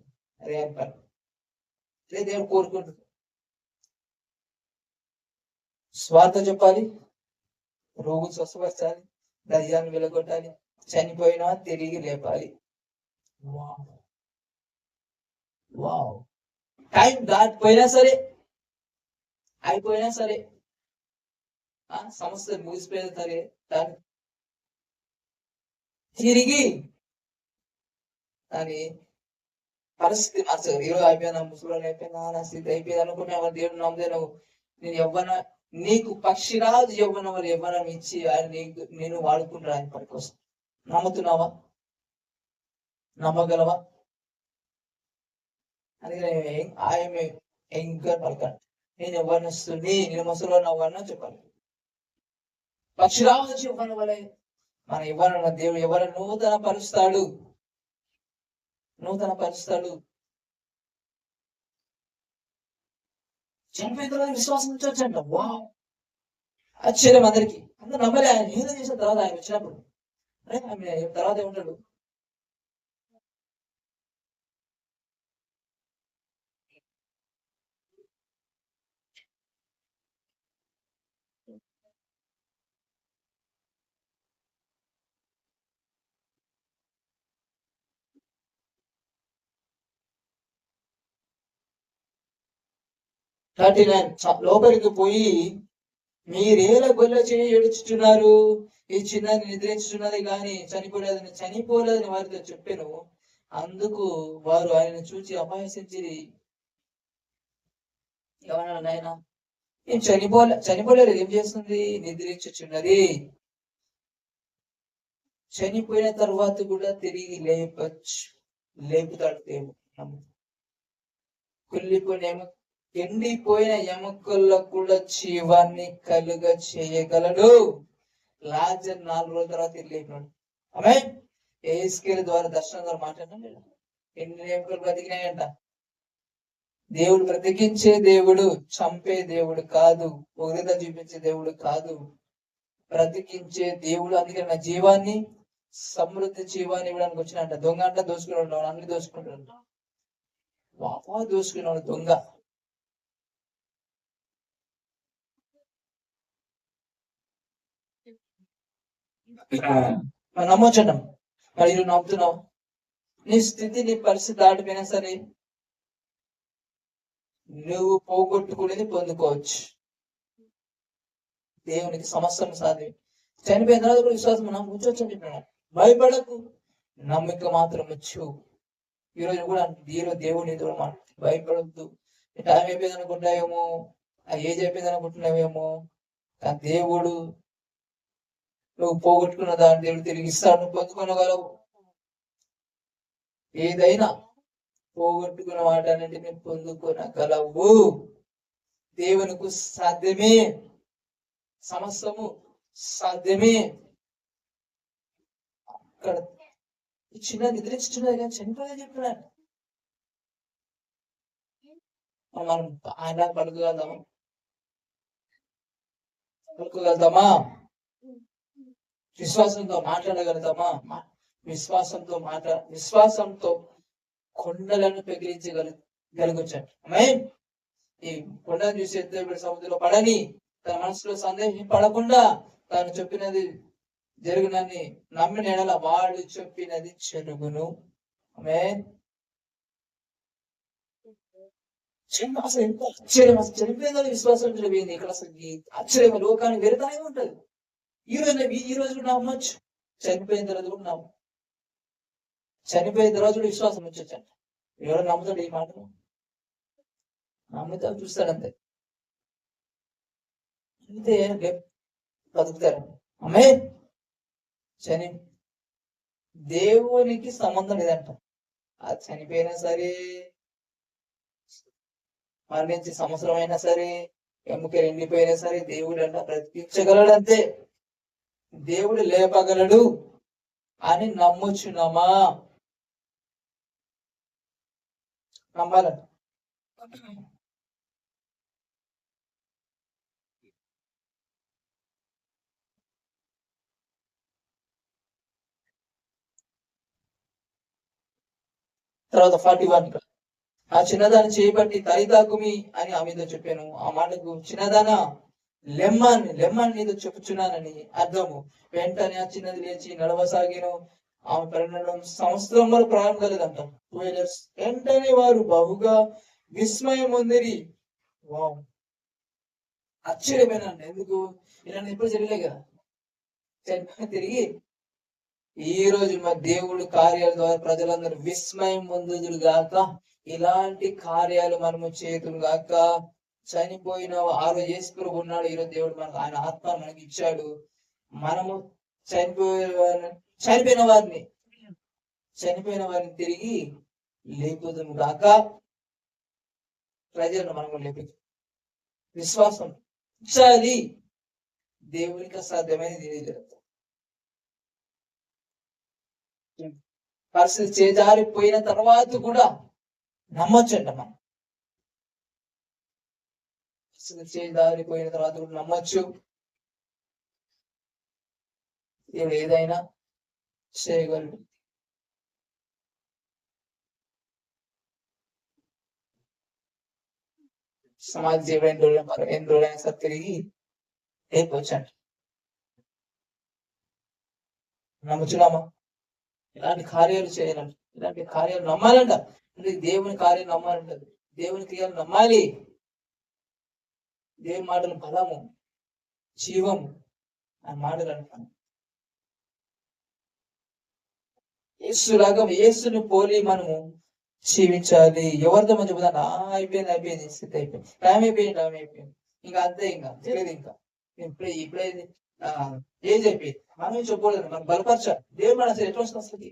అదే అంటారు. అదే దేవుడు కోరుకుంటుంది. స్వార్థ చెప్పాలి, రోగులు స్వస్థపరచాలి, దయ్యాన్ని వెలగొట్టాలి, చనిపోయినా తిరిగి లేపాలి. వావ్. టైం దాటిపోయినా సరే, అయిపోయినా సరే, సమస్య ముగిసిపోయిన సరే దాన్ని తిరిగి దాని పరిస్థితి మార్చదు. ఈరోజు అయిపోయినా, ముసలి అయిపోయినా, నా స్థితి అయిపోయింది అనుకుంటే ఎవరు దేవుడు నమ్మదే నువ్వు నేను యవ్వన నీకు పక్షిరాజు యవ్వనం వారు యవ్వనం ఇచ్చి ఆయన నేను వాడుకుంటాడు ఆయన పని కోసం. నమ్ముతున్నావా? నమ్మగలవా? అందుకని ఆయన ఇంకా పలకండి, నేను యవ్వనస్తుని, నేను ముసలిలో నవ్వన్నా చెప్పాలి. పక్షిరాజు యవ్వనం వలె మన యవ్వన దేవుడు ఎవరు నూతన పరుస్తాడు, నూతన పరుస్తాడు. చనిపోయిన విశ్వాసం ఉంచవచ్చు అంట. వా ఆశ్చర్యం అందరికి. అందరూ నమ్మలే. ఆయన ఏదో చేసిన తర్వాత ఆయన వచ్చినప్పుడు అరే ఆమె తర్వాత ఏమంటాడు, లోపలికి పోయి మీరేలా గొల్ల చేయి ఏడుచుతున్నారు, ఈ చిన్నది నిద్రించుతున్నది కానీ చనిపోలేదని వారితో చెప్పాను. అందుకు వారు ఆయనను చూచి అపహసించిరి. ఏమన్నాడు ఆయన? ఏం చనిపోలేదు, ఏం చేస్తుంది? నిద్రించుచున్నది. చనిపోయిన తర్వాత కూడా తిరిగి లేపుతాడు దేవుడు. కుళ్ళిపోయిన ఎండిపోయిన ఎముకల్లో కూడా జీవాన్ని కలుగ చేయగలడు. లాజర్ 4 రోజుల తర్వాత లేపినాడు. ఆమె ఏస్కేల్ ద్వారా దర్శనం ద్వారా మాట్లాడినా ఎన్ని ఎముకలు బ్రతికినాయంట. దేవుడు బ్రతికించే దేవుడు, చంపే దేవుడు కాదు, ఉగ్రత చూపించే దేవుడు కాదు, బ్రతికించే దేవుడు. అందుకే నా జీవాన్ని, సమృద్ధి జీవాన్ని ఇవ్వడానికి వచ్చినంట. దొంగ అంట దోసుకున్నాడు, అన్ని దోసుకుంటాడు. వాపా దోసుకున్నాడు దొంగ. మనం నమ్మొచ్చంటాం. మరి నువ్వు నమ్ముతున్నావు? నీ స్థితి, నీ పరిస్థితి దాటిపోయినా సరే నువ్వు పోగొట్టుకునేది పొందుకోవచ్చు. దేవునికి సమస్యను సాధ్యం. చనిపోయిన తర్వాత కూడా విశ్వాసం మనం ఉంచవచ్చు అని చెప్పినాడు. భయపడకు, నమ్మిక మాత్రం వచ్చు. ఈరోజు కూడా ఈరోజు దేవుని భయపడద్దు. టైం అయిపోయింది అనుకుంటావేమో, ఏజ్ అయిపోయింది అనుకుంటున్నావేమో, కానీ దేవుడు నువ్వు పోగొట్టుకున్న దాన్ని దేవుడు తిరిగి ఇస్తాడు. నువ్వు పొందుకోగలవు. ఏదైనా పోగొట్టుకున్న వాటన్నింటినీ పొందుకోనగలవు. దేవునికి సాధ్యమే, సమస్తము సాధ్యమే. అక్కడ చిన్న నిద్రించున్నది కానీ చనిపోయిందని చెప్తున్నాడు. మనం ఆయన పలుకోగలుగుతామా? విశ్వాసంతో మాట్లాడగలుగుతామా? విశ్వాసంతో కొండలను పెగిలించగలుగుతాడు. ఈ కొండను చూసి సముద్రంలో పడని తన మనసులో సందేహం పడకుండా తాను చెప్పినది జరుగునని నమ్మిన ఎడల వాడు చెప్పినది జరుగును. అసలు ఎంత ఆశ్చర్యం! అసలు చనిపోయిందని విశ్వాసం జరిగింది. ఇక్కడ అసలు ఆశ్చర్యం, లోకానికి వెళ్తానే ఉంటది. ఈ రోజు కూడా నమ్మొచ్చు, చనిపోయిన తర్వాత కూడా చనిపోయిన తర్వాత కూడా విశ్వాసం వచ్చొచ్చు అంట. ఎవరు నమ్ముతాడు ఈ మాటను? నమ్ముతా చూస్తాడు అంతే. అంతే బతుకుతారు. అమ్మే దేవునికి సంబంధం లేదంట. అది చనిపోయినా సరే, మరణించి సంవత్సరం అయినా సరే, ఎముకలు ఎండిపోయినా సరే, దేవుడు అంట బ్రతికించగలడు. అంతే. దేవుడు లేపగలడు అని నమ్ముచున్నామా? నమ్మాలంట. తర్వాత 41 ఆ చిన్నదాన్ని చేయబట్టి తైతాకుమి అని ఆమెతో చెప్పాను. ఆ మాటకు చిన్నదాన లెమ్మన్ నీతో చెప్పుచున్నానని అర్థము. వెంటనే ఆ చిన్నది లేచి నడవసాగిను. ఆమె 12 సంవత్సరంలో ప్రాయం కలదంట. 12 years. వెంటనే వారు బహుగా విస్మయం పొందిరి. వావ్! ఆశ్చర్యపోయినాను. ఎందుకు ఇలాంటి ఎప్పుడు జరగలే కదా. తిరిగి ఈ రోజు మా దేవుడు కార్యాల ద్వారా ప్రజలందరూ విస్మయం పొందుదురు గాక. ఇలాంటి కార్యాలు మనము చేతులు గాక. చనిపోయిన ఆ రోజు యేసు ప్రభు ఉన్నాడు, ఈరోజు దేవుడు మనకు ఆయన ఆత్మ మనకి ఇచ్చాడు. మనము చనిపోయిన వారిని తిరిగి లేపుదుము గాక. ప్రజలను మనము లేపు విశ్వాసం ఇచ్చాలి. దేవునికి అసాధ్యమైనది ఏది లేదు. పరిస్థితి చేజారిపోయిన తర్వాత కూడా నమ్మొచ్చంట. మనం పరిస్థితి చేజారిపోయిన తర్వాత కూడా నమ్మొచ్చు. దేవుడు ఏదైనా చేయగలడు. సమాజ జీవుడు ఎన్ని రోజులైనా సరే తిరిగి అయిపోవచ్చంట. నమ్ముచున్నామా? ఇలాంటి కార్యాలు చేయాలంట, ఇలాంటి కార్యాలు నమ్మాలంట. అంటే దేవుని కార్యాలు నమ్మాలంట, దేవుని క్రియలు నమ్మాలి. దేవుని మాటలు బలము, జీవము ఆ మాటలు అంటాను. యేసులాగా యేసుని పోలి మనము జీవించాలి. ఎవరితో మంచి చెబుతాను, అయిపోయింది స్థితి అయిపోయింది, టైం అయిపోయింది ఇంకా అంతే, ఇంకా తెలియదు, ఇంకా ఇప్పుడే ఏజ్ అయిపోయింది. మనం చెప్పకూడదు, మనం బలపరచాలి. దేవుడు మన అసలు ఎట్లా వస్తుంది అసలుకి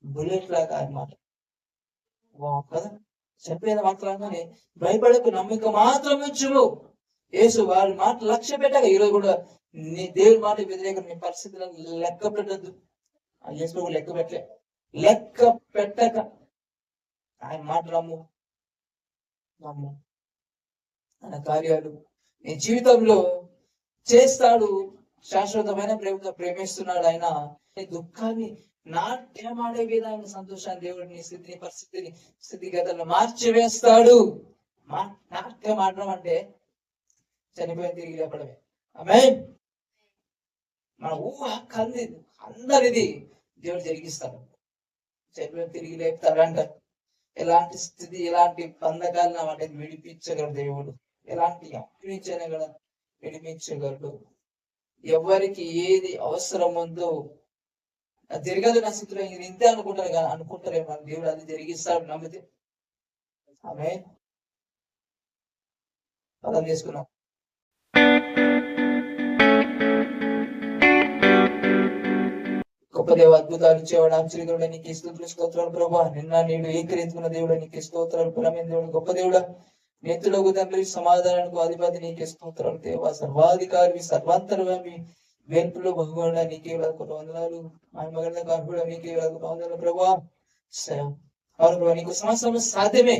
బుల్లెట్ లాగా అన్నమాట కదా. చనిపోయిన మాత్రంగానే భయపడకు, నమ్మిక మాత్రం ఇచ్చుము. యేసు వాడి మాట లక్ష్య పెట్టక ఈరోజు కూడా నీ దేవుడి మాట వ్యతిరేక నీ పరిస్థితులను లెక్క పెట్టద్దు. యేసు కూడా లెక్క పెట్టక ఆయన మాట నమ్ము ఆయన కార్యాలు నీ జీవితంలో చేస్తాడు. శాశ్వతమైన ప్రేమతో ప్రేమిస్తున్నాడు ఆయన. దుఃఖాన్ని నాట్యమాడే విధానం సంతోషాన్ని దేవుడు నీ స్థితిని పరిస్థితిని స్థితిగతులను మార్చివేస్తాడు. నాట్యం ఆడడం అంటే చనిపోయిన తిరిగి లేపడమే. ఆమేన్. మన ఊహ కంది అందరిది దేవుడు జరిగిస్తాడు. చనిపోయిన తిరిగి లేపుతాడంట. ఎలాంటి స్థితి, ఎలాంటి బంధకాలను వాటిని విడిపించగలడు దేవుడు. ఎలాంటి అప్పించగల విడిపించగలడు. ఎవరికి ఏది అవసరం ఉందో అది జరగదు. నా స్థితిలో ఇంతే అనుకుంటారు కానీ అనుకుంటారేమో దేవుడు అది జరిగిస్తాడు నమ్మితే. ఆమేన్. అర్థం చేసుకున్నాం. గొప్ప దేవ, అద్భుతాలు ఇచ్చేవాడు, ఆశ్చర్యదేవుడు, నీకు స్తుతులు స్తోత్రాలు ప్రభా. నిన్న నేడు ఏకరీతున్న దేవుడు, నీకు స్తోత్రాలు. బలమైన దేవుడు, గొప్ప దేవుడా, నేతులకు తండ్రి, సమాధానానికి అధిపతి, నీకే స్తోత్రాలు దేవా. సర్వాధికారి, సర్వాంతర్యామి, వేల్పులో భగవాన్, నీకే వేలకు వందనాలు. మహిమగల కార్పుడు, నీకే వేలకు వందనాలు ప్రభా. అవును ప్రభా, నీకు సమస్తం సాధ్యమే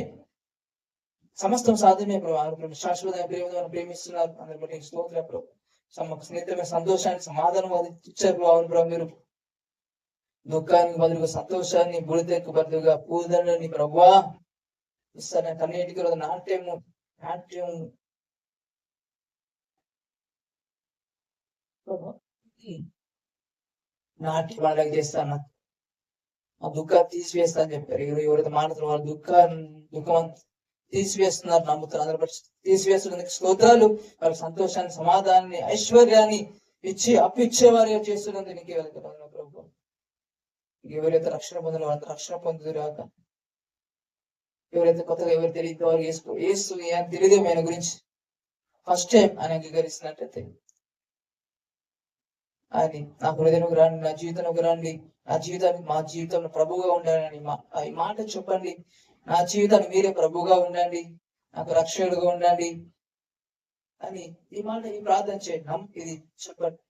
ప్రభా. శాశ్వత ప్రేమ ప్రేమిస్తున్నారు అందరి బట్టి నీకు స్తోత్రాలు ప్రభు. స్నేహితులమైన సంతోషాన్ని, సమాధానం అది ఇచ్చారు ప్రభు. అవును ప్రభు, మీరు దుఃఖానికి బదులుగా సంతోషాన్ని, బుడితెక్కు బదులుగా పూదండని ప్రభువా ఇస్తాను. కన్నీటికి నాట్యము నాట్యం అలాగే చేస్తాను. ఆ దుఃఖాన్ని తీసివేస్తా అని చెప్పారు. ఎవరైతే మాట్లాడుతున్న వాళ్ళు దుఃఖం తీసివేస్తున్నారు, నమ్ముతున్నారు. అందరి బట్టి తీసివేస్తున్నందుకు స్తోత్రాలు. వాళ్ళ సంతోషాన్ని, సమాధానాన్ని, ఐశ్వర్యాన్ని ఇచ్చి అప్పిచ్చేవారు చేస్తున్నందుకు నీకే వెళ్తున్నాను ప్రభు. ఎవరైతే రక్షణ పొందిన వాళ్ళంతా రక్షణ పొందుదురాక. ఎవరైతే కొత్తగా ఎవరు తెలియదు వారు ఏసు తెలియదు ఆయన గురించి ఫస్ట్ టైం ఆయన అంగీకరిస్తున్నట్టయితే ఆయన నా హృదయంలోకి రండి, నా జీవితంలోకి రండి, నా జీవితాన్ని మా జీవితంలో ప్రభుగా ఉండాలని ఈ మాట చెప్పండి. నా జీవితాన్ని మీరే ప్రభుగా ఉండండి, నాకు రక్షకుడుగా ఉండండి అని ఈ మాట ఈ ప్రార్థన చేయండి. ఇది చెప్పండి.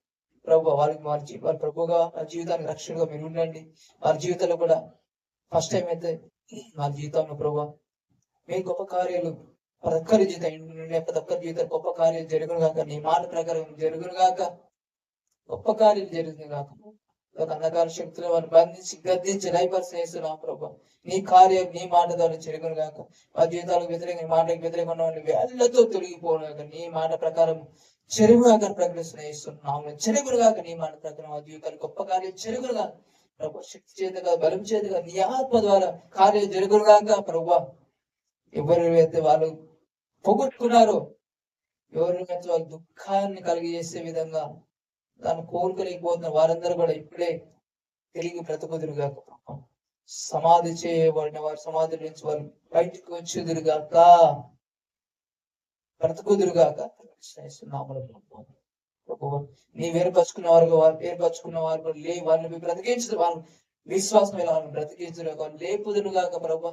ప్రభు వారి ప్రభుగా వారి జీవితానికి రక్షకుడుగా మీరు ఉండండి. వారి జీవితంలో కూడా ఫస్ట్ టైం అయితే వారి జీవితంలో ప్రభు మీ గొప్ప కార్యాలు ప్రతి ఒక్కరి జీవితం గొప్ప కార్యాలు జరుగును గాక. నీ మాట ప్రకారం జరుగును గాక. గొప్ప కార్యాలు జరుగుతుంది కాక. అంధకార శక్తులు వారిని బంధించి గద్దించి లయపరిచేస్తున్నాం ప్రభు. నీ కార్యం నీ మాట ద్వారా జరుగును గాక. వారి జీవితాలకు వ్యతిరేకంగా, నీ మాటకు వ్యతిరేకంగా ఉన్న వేళ్లతో తొలగిపోను గాక. నీ మాట ప్రకారం చెరుగుగాక ప్రకటిస్తున్నాం. చెరుగురుగాక నీ మాట ప్రకారం ఆ జీవితాలు గొప్ప కార్యం చెరుగురుగా ప్రభు. శక్తి చేతగా, బలం చేతగా, నీ ఆత్మ ద్వారా కార్యం జరుగురుగాక ప్రభు. ఎవరైతే వాళ్ళు పొగొట్టుకున్నారో ఎవరిని వాళ్ళ దుఃఖాన్ని కలిగజేసే విధంగా దాన్ని కోలుకోలేకపోతున్న వారందరూ కూడా ఇప్పుడే తిరిగి బ్రతుకుదురుగాక. సమాధి చేయబడిన వారు సమాధి నుంచి వాళ్ళు బయటకు వచ్చేదురుగాక, బ్రతుకుదురుగాక. నీ వేరుపరుచుకున్న వారు కూడా లే వాళ్ళని బ్రతికించదు, వాళ్ళు విశ్వాసం ఇలా వాళ్ళని బ్రతికించుగాక, వాళ్ళు లేపుదురుగాక ప్రభా.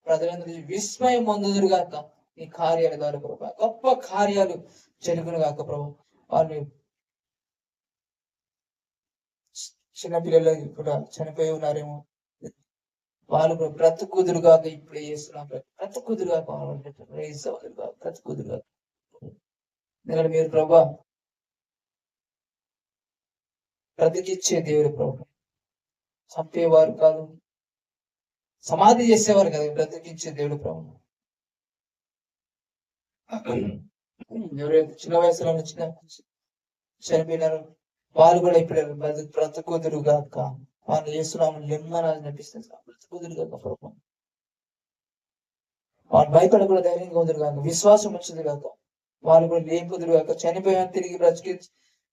ప్రజలందరూ విస్మయం పొందుదురుగాక నీ కార్యాల ద్వారా ప్రభా. గొప్ప కార్యాలు జరుగునుగాక ప్రభా. వాళ్ళు చిన్నపిల్లలు కూడా చనిపోయి ఉన్నారేమో, వాళ్ళు బ్రతుకుదురుగాక ఇప్పుడే చేస్తున్నాం. బ్రతుకుదురుగాక బ్రతుకుదురుగాక. ఎందుకంటే మీరు ప్రభా బ్రతికిచ్చే దేవుడు ప్రభు, చంపేవారు కాదు, సమాధి చేసేవారు కాదు, బ్రతికించే దేవుడు ప్రభు. ఎవరైతే చిన్న వయసులో చనిపోయినారు వాళ్ళు కూడా ఇప్పుడు బ్రతుకుదురుగాక. వాళ్ళు చేస్తున్నాము నిమ్మనాలు నటిస్తారు, బ్రతుకుదురుగాక ప్రభు. వాళ్ళు భయపడకుండా ధైర్యంగా కుదురుగాక, విశ్వాసం వచ్చేదిగాక. వాళ్ళు కూడా లేపుదురుగాక, చనిపోయాను తిరిగి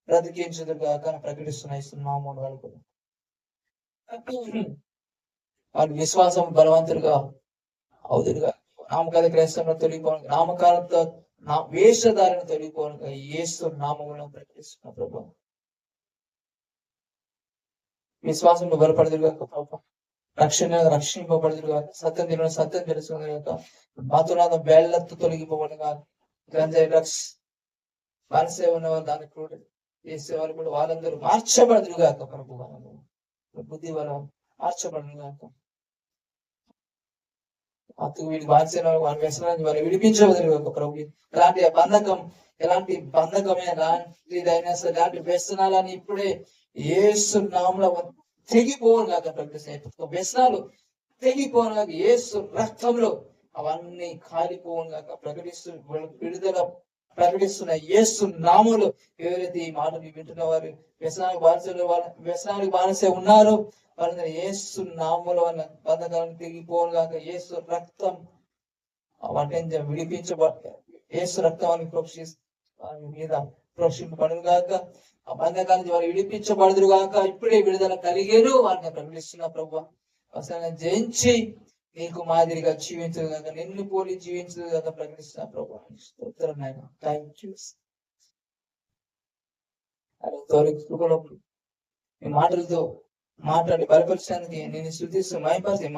బ్రతికించుదురుగాక అని ప్రకటిస్తున్నాము. వాళ్ళు కూడా వాళ్ళు విశ్వాసం బలవంతులుగా అవుదురుగా. నామకాల క్రైస్తవంలో తొలిగిపోను, నామకాలతో వేషధారణ తొలిగిపోను యేసు నామములను ప్రకటిస్తున్న ప్రభు. విశ్వాసంలో బలపడదురుగాక ప్రభు. రక్షింపబడదురుగాక. సత్యం తిన సత్యం తెలుసుకునేగాక. మాతునాథం వేళ్లతో తొలగిపోబడుగా. గంజాయి డ్రగ్స్ బానిసే ఉన్నవారు దాన్ని కూడా చేసేవాళ్ళు కూడా వాళ్ళందరూ మార్చబడదురుగాక ప్రభు. బుద్ధి వాళ్ళ మార్చబడుగాక. అతను వీళ్ళు బానిసైన వాళ్ళ వ్యసనాన్ని వాళ్ళు విడిపించబదురుగాక ప్రభు. ఎలాంటి బంధకమే ఎలాంటిదైనా సరే ఎలాంటి వ్యసనాలని ఇప్పుడే యేసు నామములో తెగిపోను కాక ప్రకటిస్తున్నాయి. వ్యసనాలు తెగిపోను కాక యేసు రక్తంలో అవన్నీ కాలిపోను కాక విడుదల ప్రకటిస్తున్న యేసు నామములో. ఎవరైతే ఈ మాటలు వింటున్న వారు వ్యసనానికి బానిసే ఉన్నారో వాళ్ళందరూ యేసు నామములో వాళ్ళ బంధకాలను తెగిపోను కాక యేసు రక్తం వాటిని యేసు రక్తాన్ని మీద ప్రోక్షింపబడును గాక. ఆ బంధకాల వారు విడిపించబడుదురు గాక. ఇప్పుడే విడుదల కలిగేను వారిని ప్రకటిస్తున్నా ప్రభు. అసలు జయించి నీకు మాదిరిగా జీవించదు కాక, నిన్ను పోలి జీవించదు కాక ప్రకటిస్తున్నా ప్రభు. Thank you. మాటలతో మాట్లాడి బలపరిచేందుకు నేను శృతిస్తూ మైపరిచి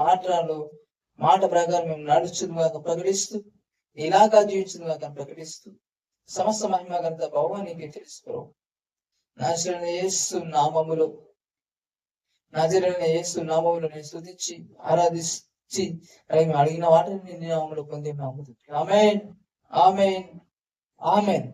మాట ప్రకారం మేము నడుచుదు కాక ప్రకటిస్తూ, ఇలాగా జీవించదు కాక ప్రకటిస్తూ సమస్త మహిమ గంత భగవానికి తెలుసుకో. నజరేయుడైన యేసు నామములో నేను స్తుతించి ఆరాధించి అడిగిన వాటిని నీ నామములో పొంది. ఆమేన్, ఆమేన్, ఆమేన్.